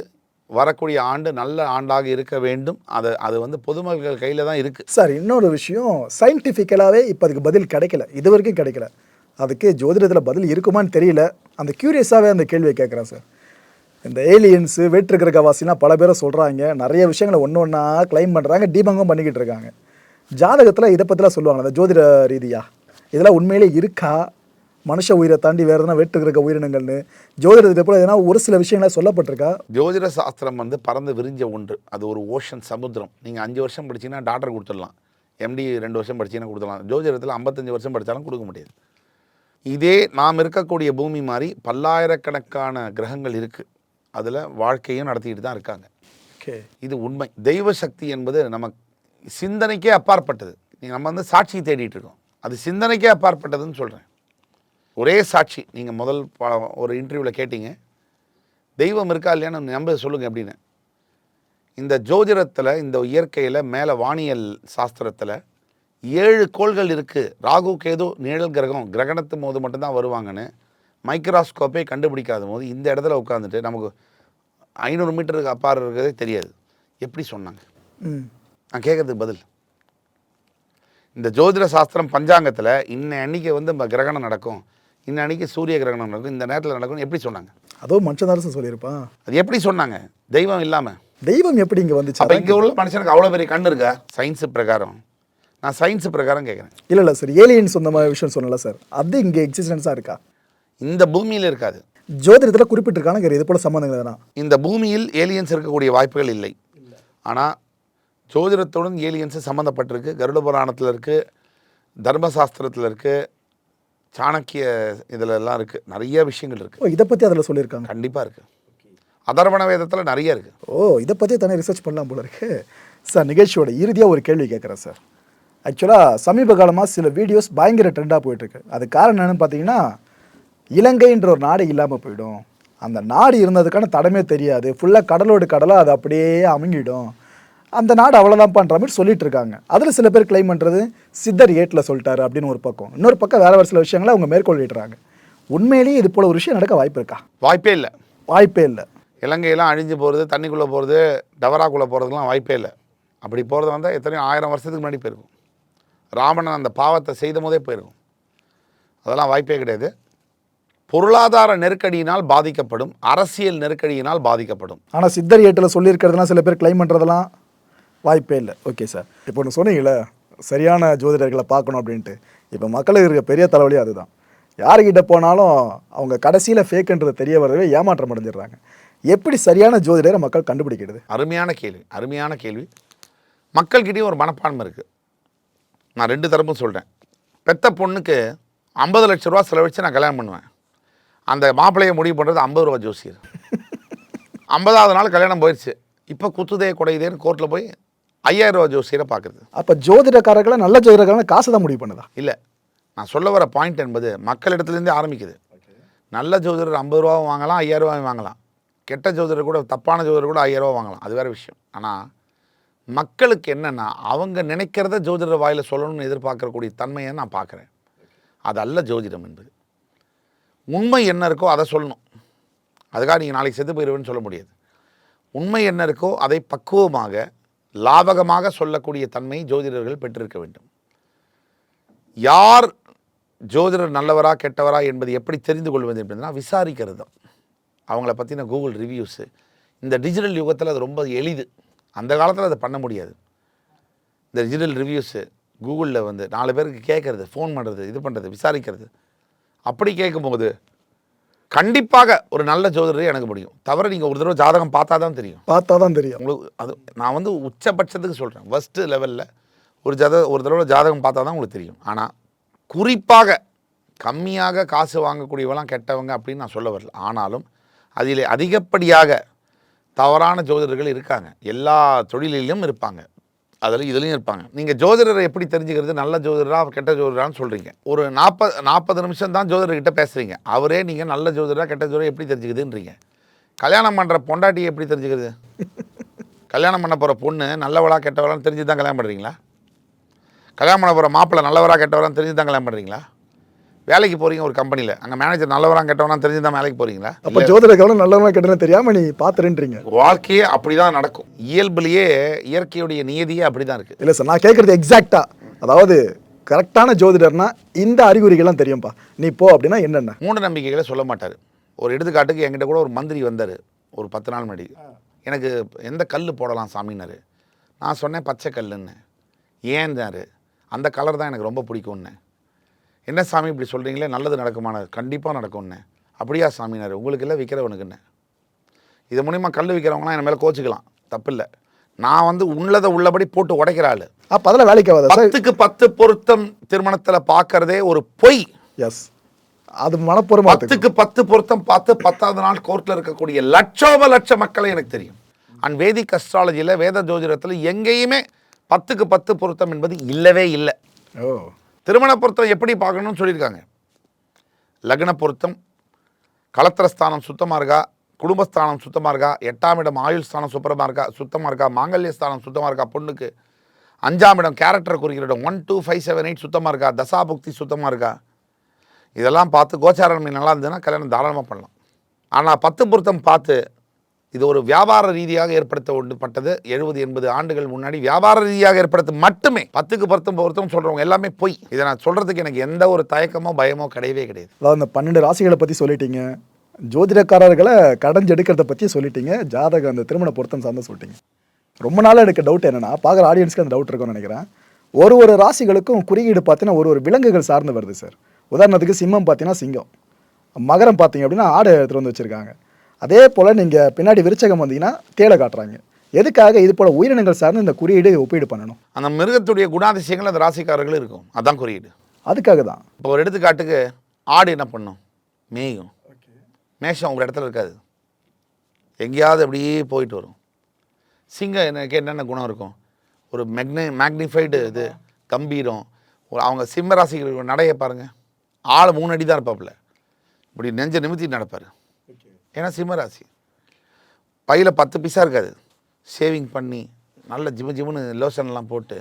வரக்கூடிய ஆண்டு நல்ல ஆண்டாக இருக்க வேண்டும். அது வந்து பொதுமக்கள் கையில் தான் இருக்குது. சார் இன்னொரு விஷயம், சயின்டிஃபிக்கலாகவே இப்போ அதுக்கு பதில் கிடைக்கல, இது வரைக்கும் கிடைக்கல. அதுக்கு ஜோதிடத்தில் பதில் இருக்குமான்னு தெரியல. அந்த க்யூரியஸாகவே அந்த கேள்வியை கேட்குறேன் சார். இந்த ஏலியன்ஸு வேற்று கிரகவாசிலாம் பல பேரை சொல்கிறாங்க, நிறைய விஷயங்களை ஒன்று ஒன்றா கிளைம் பண்ணுறாங்க, டீபங்கும் பண்ணிக்கிட்டு இருக்காங்க. ஜாதகத்தில் இதை பற்றிலாம் சொல்லுவாங்க, அந்த ஜோதிட ரீதியாக இதெல்லாம் உண்மையிலே இருக்கா? மனுஷ உயிரை தாண்டி வேறு எதனா வேற்று கிரக உயிரினங்கள்னு ஜோதிடத்தை போல எதனா ஒரு சில விஷயங்கள சொல்லப்பட்டிருக்கா? ஜோதிட சாஸ்திரம் வந்து பறந்து விரிஞ்ச ஒன்று. அது ஒரு ஓஷன், சமுத்திரம். நீங்கள் 5 வருஷம் படிச்சிங்கன்னா டாக்டர் கொடுத்துடலாம், எம்டி 2 வருஷம் படிச்சிங்கன்னா கொடுத்துடலாம். ஜோதிடத்தில் 55 வருஷம் படித்தாலும் கொடுக்க முடியாது. இதே நாம் இருக்கக்கூடிய பூமி மாதிரி பல்லாயிரக்கணக்கான கிரகங்கள் இருக்குது. அதில் வாழ்க்கையும் நடத்திக்கிட்டு தான் இருக்காங்க. இது உண்மை. தெய்வ சக்தி என்பது நம்ம சிந்தனைக்கே அப்பாற்பட்டது. நம்ம வந்து சாட்சியை தேடிட்டு இருக்கோம், அது சிந்தனைக்கே அப்பாற்பட்டதுன்னு சொல்கிறேன். ஒரே சாட்சி. நீங்கள் முதல் ஒரு இன்டர்வியூவில் கேட்டீங்க, தெய்வம் இருக்கா இல்லையான்னு நம்ப சொல்லுங்கள் அப்படின்னு. இந்த ஜோதிடத்தில், இந்த இயற்கையில், மேலே வானியல் சாஸ்திரத்தில் 7 கோள்கள் இருக்குது. ராகு கேது நிழல் கிரகம், கிரகணத்து போது மட்டும்தான் வருவாங்கன்னு மைக்ரோஸ்கோப்பே கண்டுபிடிக்காத போது இந்த இடத்துல உட்காந்துட்டு நமக்கு 500 மீட்டருக்கு அப்பாறு இருக்கிறதே தெரியாது. எப்படி சொன்னாங்க? நான் கேட்குறதுக்கு பதில், இந்த ஜோதிட சாஸ்திரம் பஞ்சாங்கத்தில் அன்னைக்கு வந்து கிரகணம் நடக்கும், அன்னைக்கு சூரிய கிரகணம் நடக்கும், இந்த நேரத்தில் நடக்கும் எப்படி சொன்னாங்க? அதுவும் மனுஷன் சொல்லியிருப்பான். அது எப்படி சொன்னாங்க? தெய்வம் இல்லாமல் தெய்வம் எப்படி இங்கே வந்துச்சு? அப்போ இங்கே உள்ள மனுஷனுக்கு அவ்வளோ பெரிய கண் இருக்கா? சயின்ஸு பிரகாரம் நான் சயின்ஸு பிரகாரம் கேட்குறேன். இல்லை சார், ஏலியன்ஸ் சொந்த மாதிரி விஷயம் சொன்னல சார், அது இங்கே எக்ஸிஸ்டன்ஸாக இருக்கா? இந்த பூமியில் இருக்காது. ஜோதிடத்தில் குறிப்பிட்டிருக்கான இது போல சம்மந்தங்கள் தான். இந்த பூமியில் ஏலியன்ஸ் இருக்கக்கூடிய வாய்ப்புகள் இல்லை. ஆனால் ஜோதிடத்துடன் ஏலியன்ஸு சம்மந்தப்பட்டிருக்கு. கருட புராணத்தில் இருக்குது, தர்மசாஸ்திரத்தில் இருக்குது, சாணக்கிய இதில் எல்லாம் இருக்குது, நிறைய விஷயங்கள் இருக்குது. இதை பற்றி அதில் சொல்லியிருக்காங்க. கண்டிப்பாக இருக்குது. அதர்வண வேதத்தில் நிறைய இருக்குது. இதை பற்றி தானே ரிசர்ச் பண்ணலாம் போல இருக்கு சார். நிகழ்ச்சியோட இறுதியாக ஒரு கேள்வி கேட்குறேன் சார். ஆக்சுவலாக சமீப காலமாக சில வீடியோஸ் பயங்கர ட்ரெண்டாக போயிட்டுருக்கு. அது காரணம் என்னென்னு பார்த்தீங்கன்னா, இலங்கைன்ற ஒரு நாடு இல்லாமல் போயிடும், அந்த நாடு இருந்ததுக்கான தடமே தெரியாது, ஃபுல்லாக கடலோடு கடலாக அது அப்படியே அமுங்கிடும், அந்த நாடு அவ்வளோதான் பண்ணுற மாதிரி சொல்லிட்டு இருக்காங்க. அதில் சில பேர் கிளைம் பண்ணுறது சித்தர் ஏட்டில் சொல்லிட்டாரு அப்படின்னு ஒரு பக்கம், இன்னொரு பக்கம் வேறு சில விஷயங்களை அவங்க மேற்கொள்ளிடுறாங்க. உண்மையிலேயே இது போல் ஒரு விஷயம் நடக்க வாய்ப்பு இருக்கா? வாய்ப்பே இல்லை. வாய்ப்பே இல்லை. இலங்கையெல்லாம் அழிஞ்சு போகிறது, தண்ணிக்குள்ளே போகிறது, டவராக்குள்ளே போகிறதுலாம் வாய்ப்பே இல்லை. அப்படி போகிறது வந்தால் எத்தனையோ 1000 வருஷத்துக்கு முன்னாடி போயிருக்கும். ராவணன் அந்த பாவத்தை செய்த போதே போயிருக்கும். அதெல்லாம் வாய்ப்பே கிடையாது. பொருளாதார நெருக்கடியினால் பாதிக்கப்படும், அரசியல் நெருக்கடியினால் பாதிக்கப்படும். ஆனால் சித்தர் ஏட்டில் சொல்லியிருக்கிறதுலாம் சில பேர் கிளைம் பண்ணுறதெல்லாம் வாய்ப்பே இல்லை. ஓகே சார், இப்போ ஒன்று சொன்னீங்களே சரியான ஜோதிடர்களை பார்க்கணும் அப்படின்ட்டு, இப்போ மக்களுக்கு இருக்க பெரிய தலைவலி அதுதான். யாருக்கிட்ட போனாலும் அவங்க கடைசியில் ஃபேக்குன்றது தெரிய வரவே ஏமாற்றம் அடைஞ்சிடுறாங்க. எப்படி சரியான ஜோதிடரை மக்கள் கண்டுபிடிக்கிறது? அருமையான கேள்வி, அருமையான கேள்வி. மக்கள்கிட்டையும் ஒரு மனப்பான்மை இருக்குது. நான் 2 தரப்பும் சொல்கிறேன். பெத்த பொண்ணுக்கு 50 லட்ச ரூபா செலவழித்து நான் கல்யாணம் பண்ணுவேன். அந்த மாப்பிள்ளையை முடிவு பண்ணுறது 50 ரூபா ஜோசியர். 50வது நாள் கல்யாணம் போயிடுச்சு. இப்போ குத்துதே குடையுதேன்னு கோர்ட்டில் போய் 5000 ரூபா ஜோசியரை பார்க்குறது. அப்போ ஜோதிடக்காரர்களை நல்ல ஜோதிடக்காரங்க காசு தான் முடிவு பண்ணுதா? இல்லை, நான் சொல்ல வர பாயிண்ட் என்பது மக்களிடத்துலேருந்தே ஆரம்பிக்குது. நல்ல ஜோதிடர் 50 ரூபாவும் வாங்கலாம், 5000 ரூபாயும் வாங்கலாம். கெட்ட ஜோதிடர் கூட, தப்பான ஜோதிடர் கூட 5000 ரூபா வாங்கலாம், அது வேறு விஷயம். ஆனால் மக்களுக்கு என்னென்னா, அவங்க நினைக்கிறத ஜோதிடர் வாயில் சொல்லணும்னு எதிர்பார்க்கக்கூடிய தன்மையை நான் பார்க்குறேன். அது அல்ல ஜோதிடம் என்பது. உண்மை என்ன இருக்கோ அதை சொல்லணும். அதுக்காக நீங்கள் நாளைக்கு செத்து போயிடுவேன்னு சொல்ல முடியாது. உண்மை என்ன இருக்கோ அதை பக்குவமாக லாபகமாக சொல்லக்கூடிய தன்மை ஜோதிடர்கள் பெற்றிருக்க வேண்டும். யார் ஜோதிடர் நல்லவரா கெட்டவரா என்பது எப்படி தெரிந்து கொள்வது அப்படின்னா விசாரிக்கிறது தான். அவங்கள பற்றின கூகுள் ரிவ்யூஸு, இந்த டிஜிட்டல் யுகத்தில் அது ரொம்ப எளிது. அந்த காலத்தில் அதை பண்ண முடியாது. இந்த டிஜிட்டல் ரிவ்யூஸு கூகுளில் வந்து 4 பேருக்கு கேட்குறது, ஃபோன் பண்ணுறது, இது பண்ணுறது, விசாரிக்கிறது. அப்படி கேட்கும்போது கண்டிப்பாக ஒரு நல்ல ஜோதிடரை எனக்கு முடியும். தவிர நீங்கள் ஒரு தடவை ஜாதகம் பார்த்தா தான் தெரியும். உங்களுக்கு அது நான் வந்து உச்சபட்சத்துக்கு சொல்கிறேன். ஃபஸ்ட்டு லெவலில் ஒரு தடவை ஜாதகம் பார்த்தா தான் உங்களுக்கு தெரியும். ஆனால் குறிப்பாக கம்மியாக காசு வாங்கக்கூடியவெல்லாம் கெட்டவங்க அப்படின்னு நான் சொல்ல வரல. ஆனாலும் அதில் அதிகப்படியாக தவறான ஜோதிடர்கள் இருக்காங்க. எல்லா தொழிலிலும் இருப்பாங்க, அதில் இதுலேயும் இருப்பாங்க. நீங்கள் ஜோதிடரை எப்படி தெரிஞ்சுக்கிறது, நல்ல ஜோதிடரா கெட்ட ஜோதிடரான்னு சொல்கிறீங்க. ஒரு 40 நிமிஷம் தான் ஜோதிடர்கிட்ட பேசுகிறீங்க. அவரே நீங்கள் நல்ல ஜோதிடரா கெட்ட ஜோதிடர் எப்படி தெரிஞ்சுக்குதுன்றீங்க. கல்யாணம் பண்ணுற பொண்டாட்டியை எப்படி தெரிஞ்சுக்கிறது? கல்யாணம் பண்ண போகிற பொண்ணு நல்லவளா கெட்டவளான்னு தெரிஞ்சு தான் கல்யாணம் பண்ணுறீங்களா? கல்யாணம் பண்ண போகிற மாப்பிள்ளை நல்லவரா கெட்டவரான்னு தெரிஞ்சு தான் கல்யாணம் பண்ணுறீங்களா? வேலைக்கு போகிறீங்க ஒரு கம்பெனியில், அங்கே மேனேஜர் நல்லவரா கெட்டவரான்னு தெரிஞ்சு தான் வேலைக்கு போகிறீங்களா? அப்போ ஜோதிடர்களும் நல்லவரா கெட்டவரான்னு தெரியாமல் நீ பார்த்துருன்றீங்க. வாழ்க்கையே அப்படி தான் நடக்கும். இயல்புலேயே இயற்கையுடைய நியதியே அப்படி தான் இருக்குது. இல்லை சார், நான் கேட்குறது எக்ஸாக்டாக, அதாவது கரெக்டான ஜோதிடர்னா இந்த அறிகுறிகள்லாம் தெரியும்ப்பா, நீ போ அப்படின்னா என்னென்ன? மூட நம்பிக்கைகளை சொல்ல மாட்டார். ஒரு எடுத்துக்காட்டுக்கு என்கிட்ட கூட ஒரு மந்திரி வந்தார் ஒரு 10 நாள் முன்னாடி. எனக்கு எந்த கல் போடலாம் சாமின்னாரு. நான் சொன்னேன் பச்சை கல்லுன்னு. ஏன்னாரு, அந்த கலர் தான் எனக்கு ரொம்ப பிடிக்கும்னு. என்ன சாமி இப்படி சொல்கிறீங்களே, நல்லது நடக்குமான? கண்டிப்பாக நடக்கும்னு. அப்படியா சாமினார், உங்களுக்கு இல்லை விற்கிறவனுக்குன்னு. இது மூலிமா கல் விற்கிறவங்களாம் என் மேலே கோச்சிக்கலாம், தப்பில்லை. நான் வந்து உள்ளதை உள்ளபடி போட்டு உடைக்கிற ஆள். அப்போ அதெல்லாம் வேலைக்கு ஆகாது. 10க்கு 10 பொருத்தம் திருமணத்தில் பார்க்கறதே ஒரு பொய். எஸ், அது மனப்பூர்வமாக 10க்கு 10 பொருத்தம் பார்த்து 10வது நாள் கோர்ட்டில் இருக்கக்கூடிய லட்ச மக்களை எனக்கு தெரியும். அண்ட் வேதிக் அஸ்ட்ராலஜியில், வேத ஜோதிடத்தில் எங்கேயுமே 10க்கு 10 பொருத்தம் என்பது இல்லவே இல்லை. ஓ, திருமண பொருத்தம் எப்படி பார்க்கணும்னு சொல்லியிருக்காங்க. லக்ன பொருத்தம், கலத்திரஸ்தானம் சுத்தமாக இருக்கா, குடும்பஸ்தானம் சுத்தமாக இருக்கா, 8ஆம் இடம் ஆயுள் ஸ்தானம் சுத்தமாக இருக்கா, மாங்கல்ய ஸ்தானம் சுத்தமாக இருக்கா, பொண்ணுக்கு 5ஆம் இடம் கேரக்டர் குறிக்கிற இடம் 1 2 5 7 8 சுத்தமாக இருக்கா, தசாபுக்தி சுத்தமாக இருக்கா, இதெல்லாம் பார்த்து கோச்சாரன்மை நல்லா இருந்ததுன்னா கல்யாணம் தாராளமாக பண்ணலாம். ஆனால் 10 பொருத்தம் பார்த்து இது ஒரு வியாபார ரீதியாக ஏற்படுத்தப்பட்டது. 70-80 ஆண்டுகள் முன்னாடி வியாபார ரீதியாக ஏற்படுத்த மட்டுமே 10க்கு 10 பொருத்தம் சொல்கிறவங்க எல்லாமே பொய். இதை நான் சொல்கிறதுக்கு எனக்கு எந்த ஒரு தயக்கமோ பயமோ கிடையவே கிடையாது. அதாவது இந்த 12 ராசிகளை பற்றி சொல்லிட்டீங்க, ஜோதிடக்காரர்களை கடைஞ்செடுக்கிறத பற்றி சொல்லிட்டீங்க, ஜாதகம் அந்த திருமண பொருத்தம் சார்ந்து சொல்லிட்டீங்க. ரொம்ப நாளாக எனக்கு டவுட் என்னென்னா, பார்க்குற ஆடியன்ஸ்க்கு அந்த டவுட் இருக்கும்னு நினைக்கிறேன். ஒரு ராசிகளுக்கும் குறியீடு பார்த்தீங்கன்னா ஒரு விலங்குகள் சார்ந்து வருது சார். உதாரணத்துக்கு சிம்மம் பார்த்தீங்கன்னா சிங்கம், மகரம் பார்த்தீங்க அப்படின்னா ஆடை எடுத்துகிட்டு வந்து வச்சுருக்காங்க. அதே போல் நீங்கள் பின்னாடி விருச்சகம் வந்தீங்கன்னா தேலை காட்டுறாங்க. எதுக்காக இது போல் உயிரினங்கள் சார்ந்து இந்த குறியீடு ஒப்பீடு பண்ணணும்? அந்த மிருகத்துடைய குணாதிசயங்கள் அந்த ராசிக்காரர்கள் இருக்கும், அதுதான் குறியீடு. அதுக்காக தான். இப்போ ஒரு எடுத்துக்காட்டுக்கு ஆடு என்ன பண்ணும், மேயும். மேஷம் ஒரு இடத்துல இருக்காது, எங்கேயாவது அப்படியே போயிட்டு வரும். சிங்கம் எனக்கு என்னென்ன குணம் இருக்கும், ஒரு மேக்னிஃபைடு இது கம்பீரம். அவங்க சிம்ம ராசிகள் நடைய பாருங்கள், ஆள் 3 அடி தான் இருப்பாப்புல, இப்படி நெஞ்ச நிமித்தி நடப்பார். ஏன்னா சிம்மராசி. பையில் 10 பைசா இருக்காது, சேவிங் பண்ணி நல்ல ஜிம்முன்னு லோஷன்லாம் போட்டு,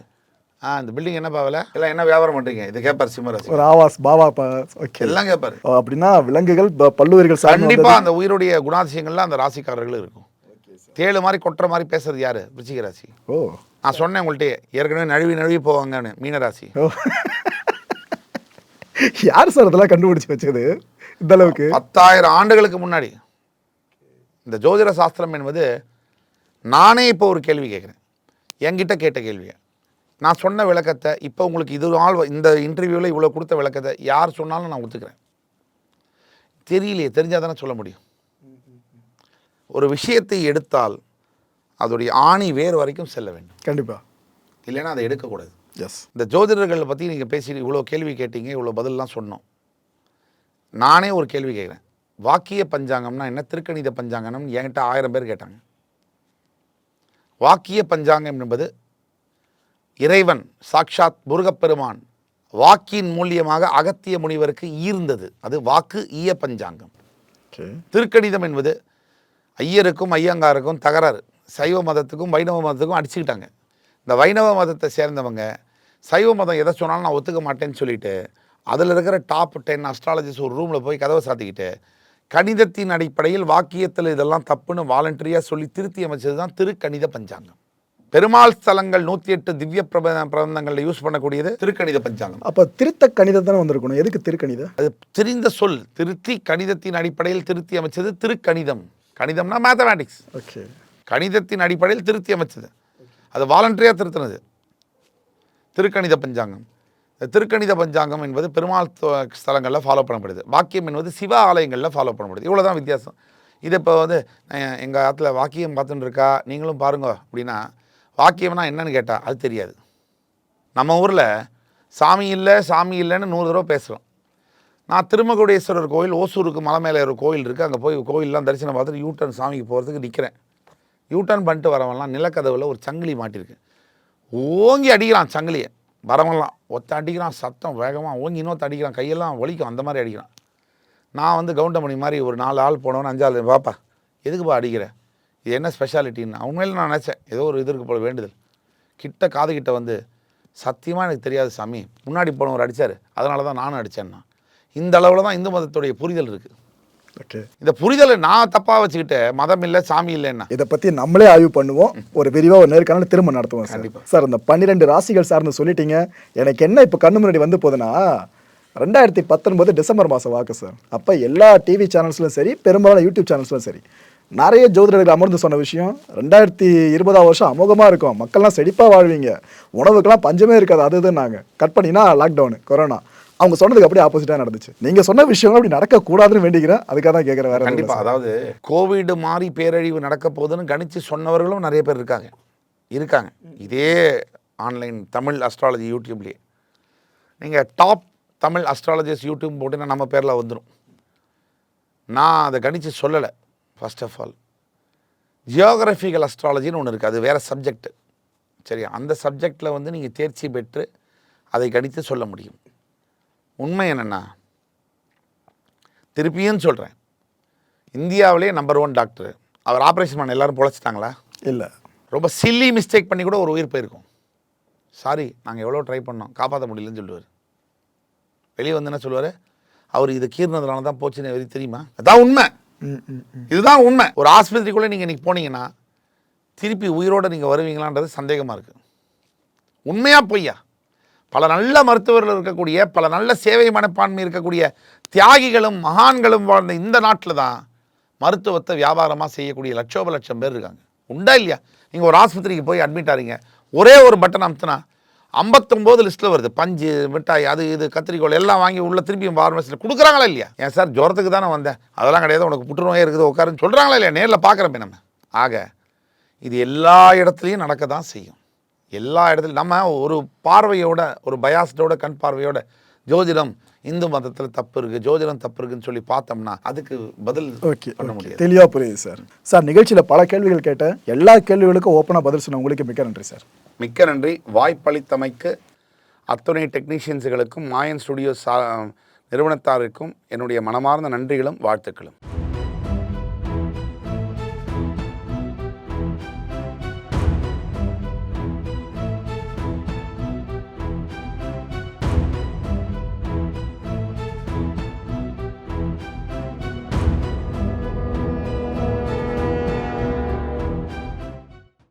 இந்த பில்டிங் என்ன பாவல எல்லாம் என்ன வியாபாரம் பண்ணுறீங்க இதை கேட்பார் சிம்மராசி. ஒரு ஆவாஸ் பாவா ஓகே எல்லாம் கேட்பார். அப்படின்னா விலங்குகள் பல்லுயிர்கள் கண்டிப்பாக அந்த உயிருடைய குணாதிசயங்கள்லாம் அந்த ராசிக்காரர்கள் இருக்கும். தேளு மாதிரி கொட்டுற மாதிரி பேசுறது யாரு, விருச்சிக ராசி. ஓ, நான் சொன்னேன் உங்கள்கிட்ட ஏற்கனவே நழுவி போவாங்கன்னு. மீனராசி. யார் சார் அதெல்லாம் கண்டுபிடிச்சி வச்சது இந்த அளவுக்கு? 10,000 ஆண்டுகளுக்கு முன்னாடி. இந்த ஜோதிட சாஸ்திரம் என்பது, நானே இப்போ ஒரு கேள்வி கேட்குறேன், என்கிட்ட கேட்ட கேள்வியை நான் சொன்ன விளக்கத்தை இப்போ உங்களுக்கு இது நாள் இந்த இன்டர்வியூவில் இவ்வளோ கொடுத்த விளக்கத்தை யார் சொன்னாலும் நான் ஒத்துக்கிறேன். தெரியலையே, தெரிஞ்சால் தானே சொல்ல முடியும். ஒரு விஷயத்தை எடுத்தால் அதோடைய ஆணி வேறு வரைக்கும் செல்ல வேண்டும். கண்டிப்பாக, இல்லைன்னா அதை எடுக்கக்கூடாது. எஸ். இந்த ஜோதிடர்களை பற்றி நீங்கள் பேசி இவ்வளோ கேள்வி கேட்டீங்க, இவ்வளோ பதிலெலாம் சொன்னோம். நானே ஒரு கேள்வி கேட்குறேன், வாக்கிய பஞ்சாங்கம்னா என்ன, திருக்கணித பஞ்சாங்கம்னு என்கிட்ட 1000 பேர் கேட்டாங்க. வாக்கிய பஞ்சாங்கம் என்பது இறைவன் சாக்ஷாத் முருகப்பெருமான் வாக்கின் மூலியமாக அகத்திய முனிவருக்கு ஈர்ந்தது, அது வாக்கு ஈய பஞ்சாங்கம். திருக்கணிதம் என்பது ஐயருக்கும் ஐயங்காருக்கும் தகராறு, சைவ மதத்துக்கும் வைணவ மதத்துக்கும் அடிச்சுக்கிட்டாங்க. இந்த வைணவ மதத்தை சேர்ந்தவங்க சைவ மதம் எதை சொன்னாலும் நான் ஒத்துக்க மாட்டேன்னு சொல்லிட்டு அதில் இருக்கிற டாப் 10 அஸ்ட்ராலஜிஸ்ட் ஒரு ரூமில் போய் கதவை சாத்திக்கிட்டு கணிதத்தின் அடிப்படையில் வாக்கியத்தில் இதெல்லாம் தப்புன்னு வாலண்டரியாக சொல்லி திருத்தி அமைச்சது தான் திருக்கணித பஞ்சாங்கம். பெருமாள் ஸ்தலங்கள் 108 திவ்ய பிரபந்தங்களில் யூஸ் பண்ணக்கூடியது திருக்கணித பஞ்சாங்கம். அப்போ திருத்த கணிதம் தானே வந்திருக்கணும், எதுக்கு திருக்கணித? அது தெரிந்த சொல், திருத்தி கணிதத்தின் அடிப்படையில் திருத்தி அமைச்சது திருக்கணிதம். கணிதம்னா மேத்தமேட்டிக்ஸ். ஓகே. கணிதத்தின் அடிப்படையில் திருத்தி அமைச்சது, அது வாலண்டரியாக திருத்தினது திருக்கணித பஞ்சாங்கம். திருக்கணித பஞ்சாங்கம் என்பது பெருமாள் ஸ்தலங்களில் ஃபாலோ பண்ணப்படுது. வாக்கியம் என்பது சிவ ஆலயங்களில் ஃபாலோ பண்ணப்படுது. இவ்வளோ தான் வித்தியாசம். இது இப்போ வந்து எங்கள் ஆற்றுல வாக்கியம் பார்த்துட்டு இருக்கா, நீங்களும் பாருங்க அப்படின்னா, வாக்கியம்னா என்னன்னு கேட்டால் அது தெரியாது. நம்ம ஊரில் சாமி இல்லை சாமி இல்லைன்னு 100 தடவை பேசுகிறோம். நான் திருமகுடேஸ்வரர் கோயில், ஓசூருக்கு மலை மேலே ஒரு கோயில் இருக்குது, அங்கே போய் கோயிலெலாம் தரிசனம் பார்த்துட்டு யூட்டர்ன் சாமிக்கு போகிறதுக்கு நிற்கிறேன். யூட்டர்ன் பண்ணிட்டு வரவன்லாம் நிலக்கதவில் ஒரு சங்கிலி மாட்டிருக்கு. ஓங்கி அடிக்கிறான் சங்கிலியை, வரவன்லாம் ஒத்த அடிக்கிறான், சத்தம் வேகமாக ஓங்கி இன்னொத்த அடிக்கிறான், கையெல்லாம் வலிக்கும், அந்த மாதிரி அடிக்கிறான். நான் வந்து கவுண்டமணி மாதிரி ஒரு 4 ஆள் போனவன் 5 ஆள், பாப்பா எதுக்குப்பா அடிக்கிறேன், இது என்ன ஸ்பெஷாலிட்டின்னு உண்மையில நான் நினச்சேன். ஏதோ ஒரு இது இருக்கு போல வேண்டுதல். கிட்ட காது கிட்ட வந்து சத்தியமாக எனக்கு தெரியாது சாமி, முன்னாடி போனவர் அடித்தார், அதனால தான் நானும் அடித்தேன்னா. இந்த அளவில் தான் இந்து மதத்துடைய புரிதல் இருக்குது. ஓகே. இந்த புரிதலை நான் தப்பாக வச்சுக்கிட்டு மதம் இல்லை சாமி இல்லைன்னா இதை பற்றி நம்மளே ஆய்வு பண்ணுவோம், ஒரு விரிவாக ஒரு நேர்காணல் திரும்ப நடத்துவோம். கண்டிப்பாக சார், இந்த 12 ராசிகள் சார்னு சொல்லிட்டீங்க. எனக்கு என்ன இப்போ கண்ணு முன்னாடி வந்து போகுதுன்னா, 2019 டிசம்பர் மாதம் வாக்கு சார். அப்போ எல்லா டிவி சேனல்ஸ்லையும் சரி, பெரும்பாலான யூடியூப் சேனல்ஸ்லையும் சரி, நிறைய ஜோதிடர்கள் அமர்ந்து சொன்ன விஷயம் 2020 வருஷம் அமோகமாக இருக்கும், மக்கள்லாம் செழிப்பாக வாழ்வீங்க, உணவுக்கெல்லாம் பஞ்சமே இருக்காது, அது இதுன்னாங்க. கட் பண்ணினா லாக்டவுனு, கொரோனா. அவங்க சொன்னதுக்கு அப்படியே ஆப்போசிட்டாக நடந்துச்சு. நீங்கள் சொன்ன விஷயம் அப்படி நடக்கக்கூடாதுன்னு வேண்டிக்கிறேன், அதுக்காக தான் கேட்குறேன். வேறு கண்டிப்பாக. அதாவது கோவிட் மாதிரி பேரழிவு நடக்க போகுதுன்னு கணிச்சு சொன்னவர்களும் நிறைய பேர் இருக்காங்க. இதே ஆன்லைன் தமிழ் அஸ்ட்ராலஜி யூடியூப்லேயே நீங்கள் டாப் தமிழ் அஸ்ட்ராலஜிஸ் யூடியூப் போட்டிங்கன்னா நம்ம பேரில் வந்துடும். நான் அதை கணிச்சு சொல்லலை. ஃபர்ஸ்ட் ஆஃப் ஆல் ஜியோகிராஃபிக்கல் அஸ்ட்ராலஜின்னு ஒன்று இருக்குது, அது வேறு சப்ஜெக்ட். சரியா? அந்த சப்ஜெக்டில் வந்து நீங்கள் தேர்ச்சி பெற்று அதை கணித்து சொல்ல முடியும். உண்மை என்னென்னா, திருப்பியும் சொல்கிறேன், இந்தியாவிலே நம்பர் 1 டாக்டர். அவர் ஆப்ரேஷன் பண்ண எல்லோரும் பொழைச்சிட்டாங்களா? இல்லை. ரொம்ப சில்லி மிஸ்டேக் பண்ணி கூட ஒரு உயிர் போயிருக்கும். சாரி, நாங்கள் எவ்வளோ ட்ரை பண்ணோம், காப்பாற்ற முடியலன்னு சொல்லுவார். வெளியே வந்து என்ன சொல்லுவார், அவர் இது கீர்னதுனால தான் போச்சுன்னு எது தெரியுமா? அதான் உண்மை. இதுதான் உண்மை. ஒரு ஆஸ்பத்திரிக்குள்ளே நீங்கள் இன்றைக்கி போனீங்கன்னா திருப்பி உயிரோடு நீங்கள் வருவீங்களான்றது சந்தேகமாக இருக்குது. உண்மையாக பொய்யா? பல நல்ல மருத்துவர்கள் இருக்கக்கூடிய, பல நல்ல சேவை மனப்பான்மை இருக்கக்கூடிய தியாகிகளும் மகான்களும் வாழ்ந்த இந்த நாட்டில் தான் மருத்துவத்தை வியாபாரமாக செய்யக்கூடிய லட்சம் பேர் இருக்காங்க. உண்டா இல்லையா? நீங்கள் ஒரு ஆஸ்பத்திரிக்கு போய் அட்மிட் ஆகிறீங்க, ஒரே ஒரு பட்டன் அமுத்துனா 59 லிஸ்ட்டில் வருது. பஞ்சு, மிட்டாய், அது இது கத்திரிக்கோள் எல்லாம் வாங்கி உள்ள திருப்பி ஃபார்மசியில் கொடுக்குறாங்களா இல்லையா? ஏன் சார் ஜுரத்துக்கு தானே வந்தேன், அதெல்லாம் கிடையாது, உனக்கு புற்றுநோயே இருக்குது உட்காருன்னு சொல்கிறாங்களா இல்லையா? நேரில் பார்க்குறப்ப நம்ம. ஆக இது எல்லா இடத்துலையும் நடக்க தான் செய்யும். எல்லா இடத்துலையும் நம்ம ஒரு பார்வையோட, ஒரு பயாஸ்டோட, கண் பார்வையோட ஜோதிடம் இந்து மதத்தில் தப்பு இருக்குது, ஜோதிடம் தப்பு இருக்குன்னு சொல்லி பார்த்தோம்னா அதுக்கு பதில் பண்ண முடியாது. தெளிவாக புரியுது சார். சார், நிகழ்ச்சியில் பல கேள்விகள் கேட்டேன், எல்லா கேள்விகளுக்கும் ஓப்பனாக பதில் சொன்ன உங்களுக்கு மிக்க நன்றி சார். மிக்க நன்றி. வாய்ப்பளித்தமைக்கு அத்துணை டெக்னீஷியன்ஸுகளுக்கும் மாயன் ஸ்டுடியோஸ் நிறுவனத்தாருக்கும் என்னுடைய மனமார்ந்த நன்றிகளும் வாழ்த்துக்களும்.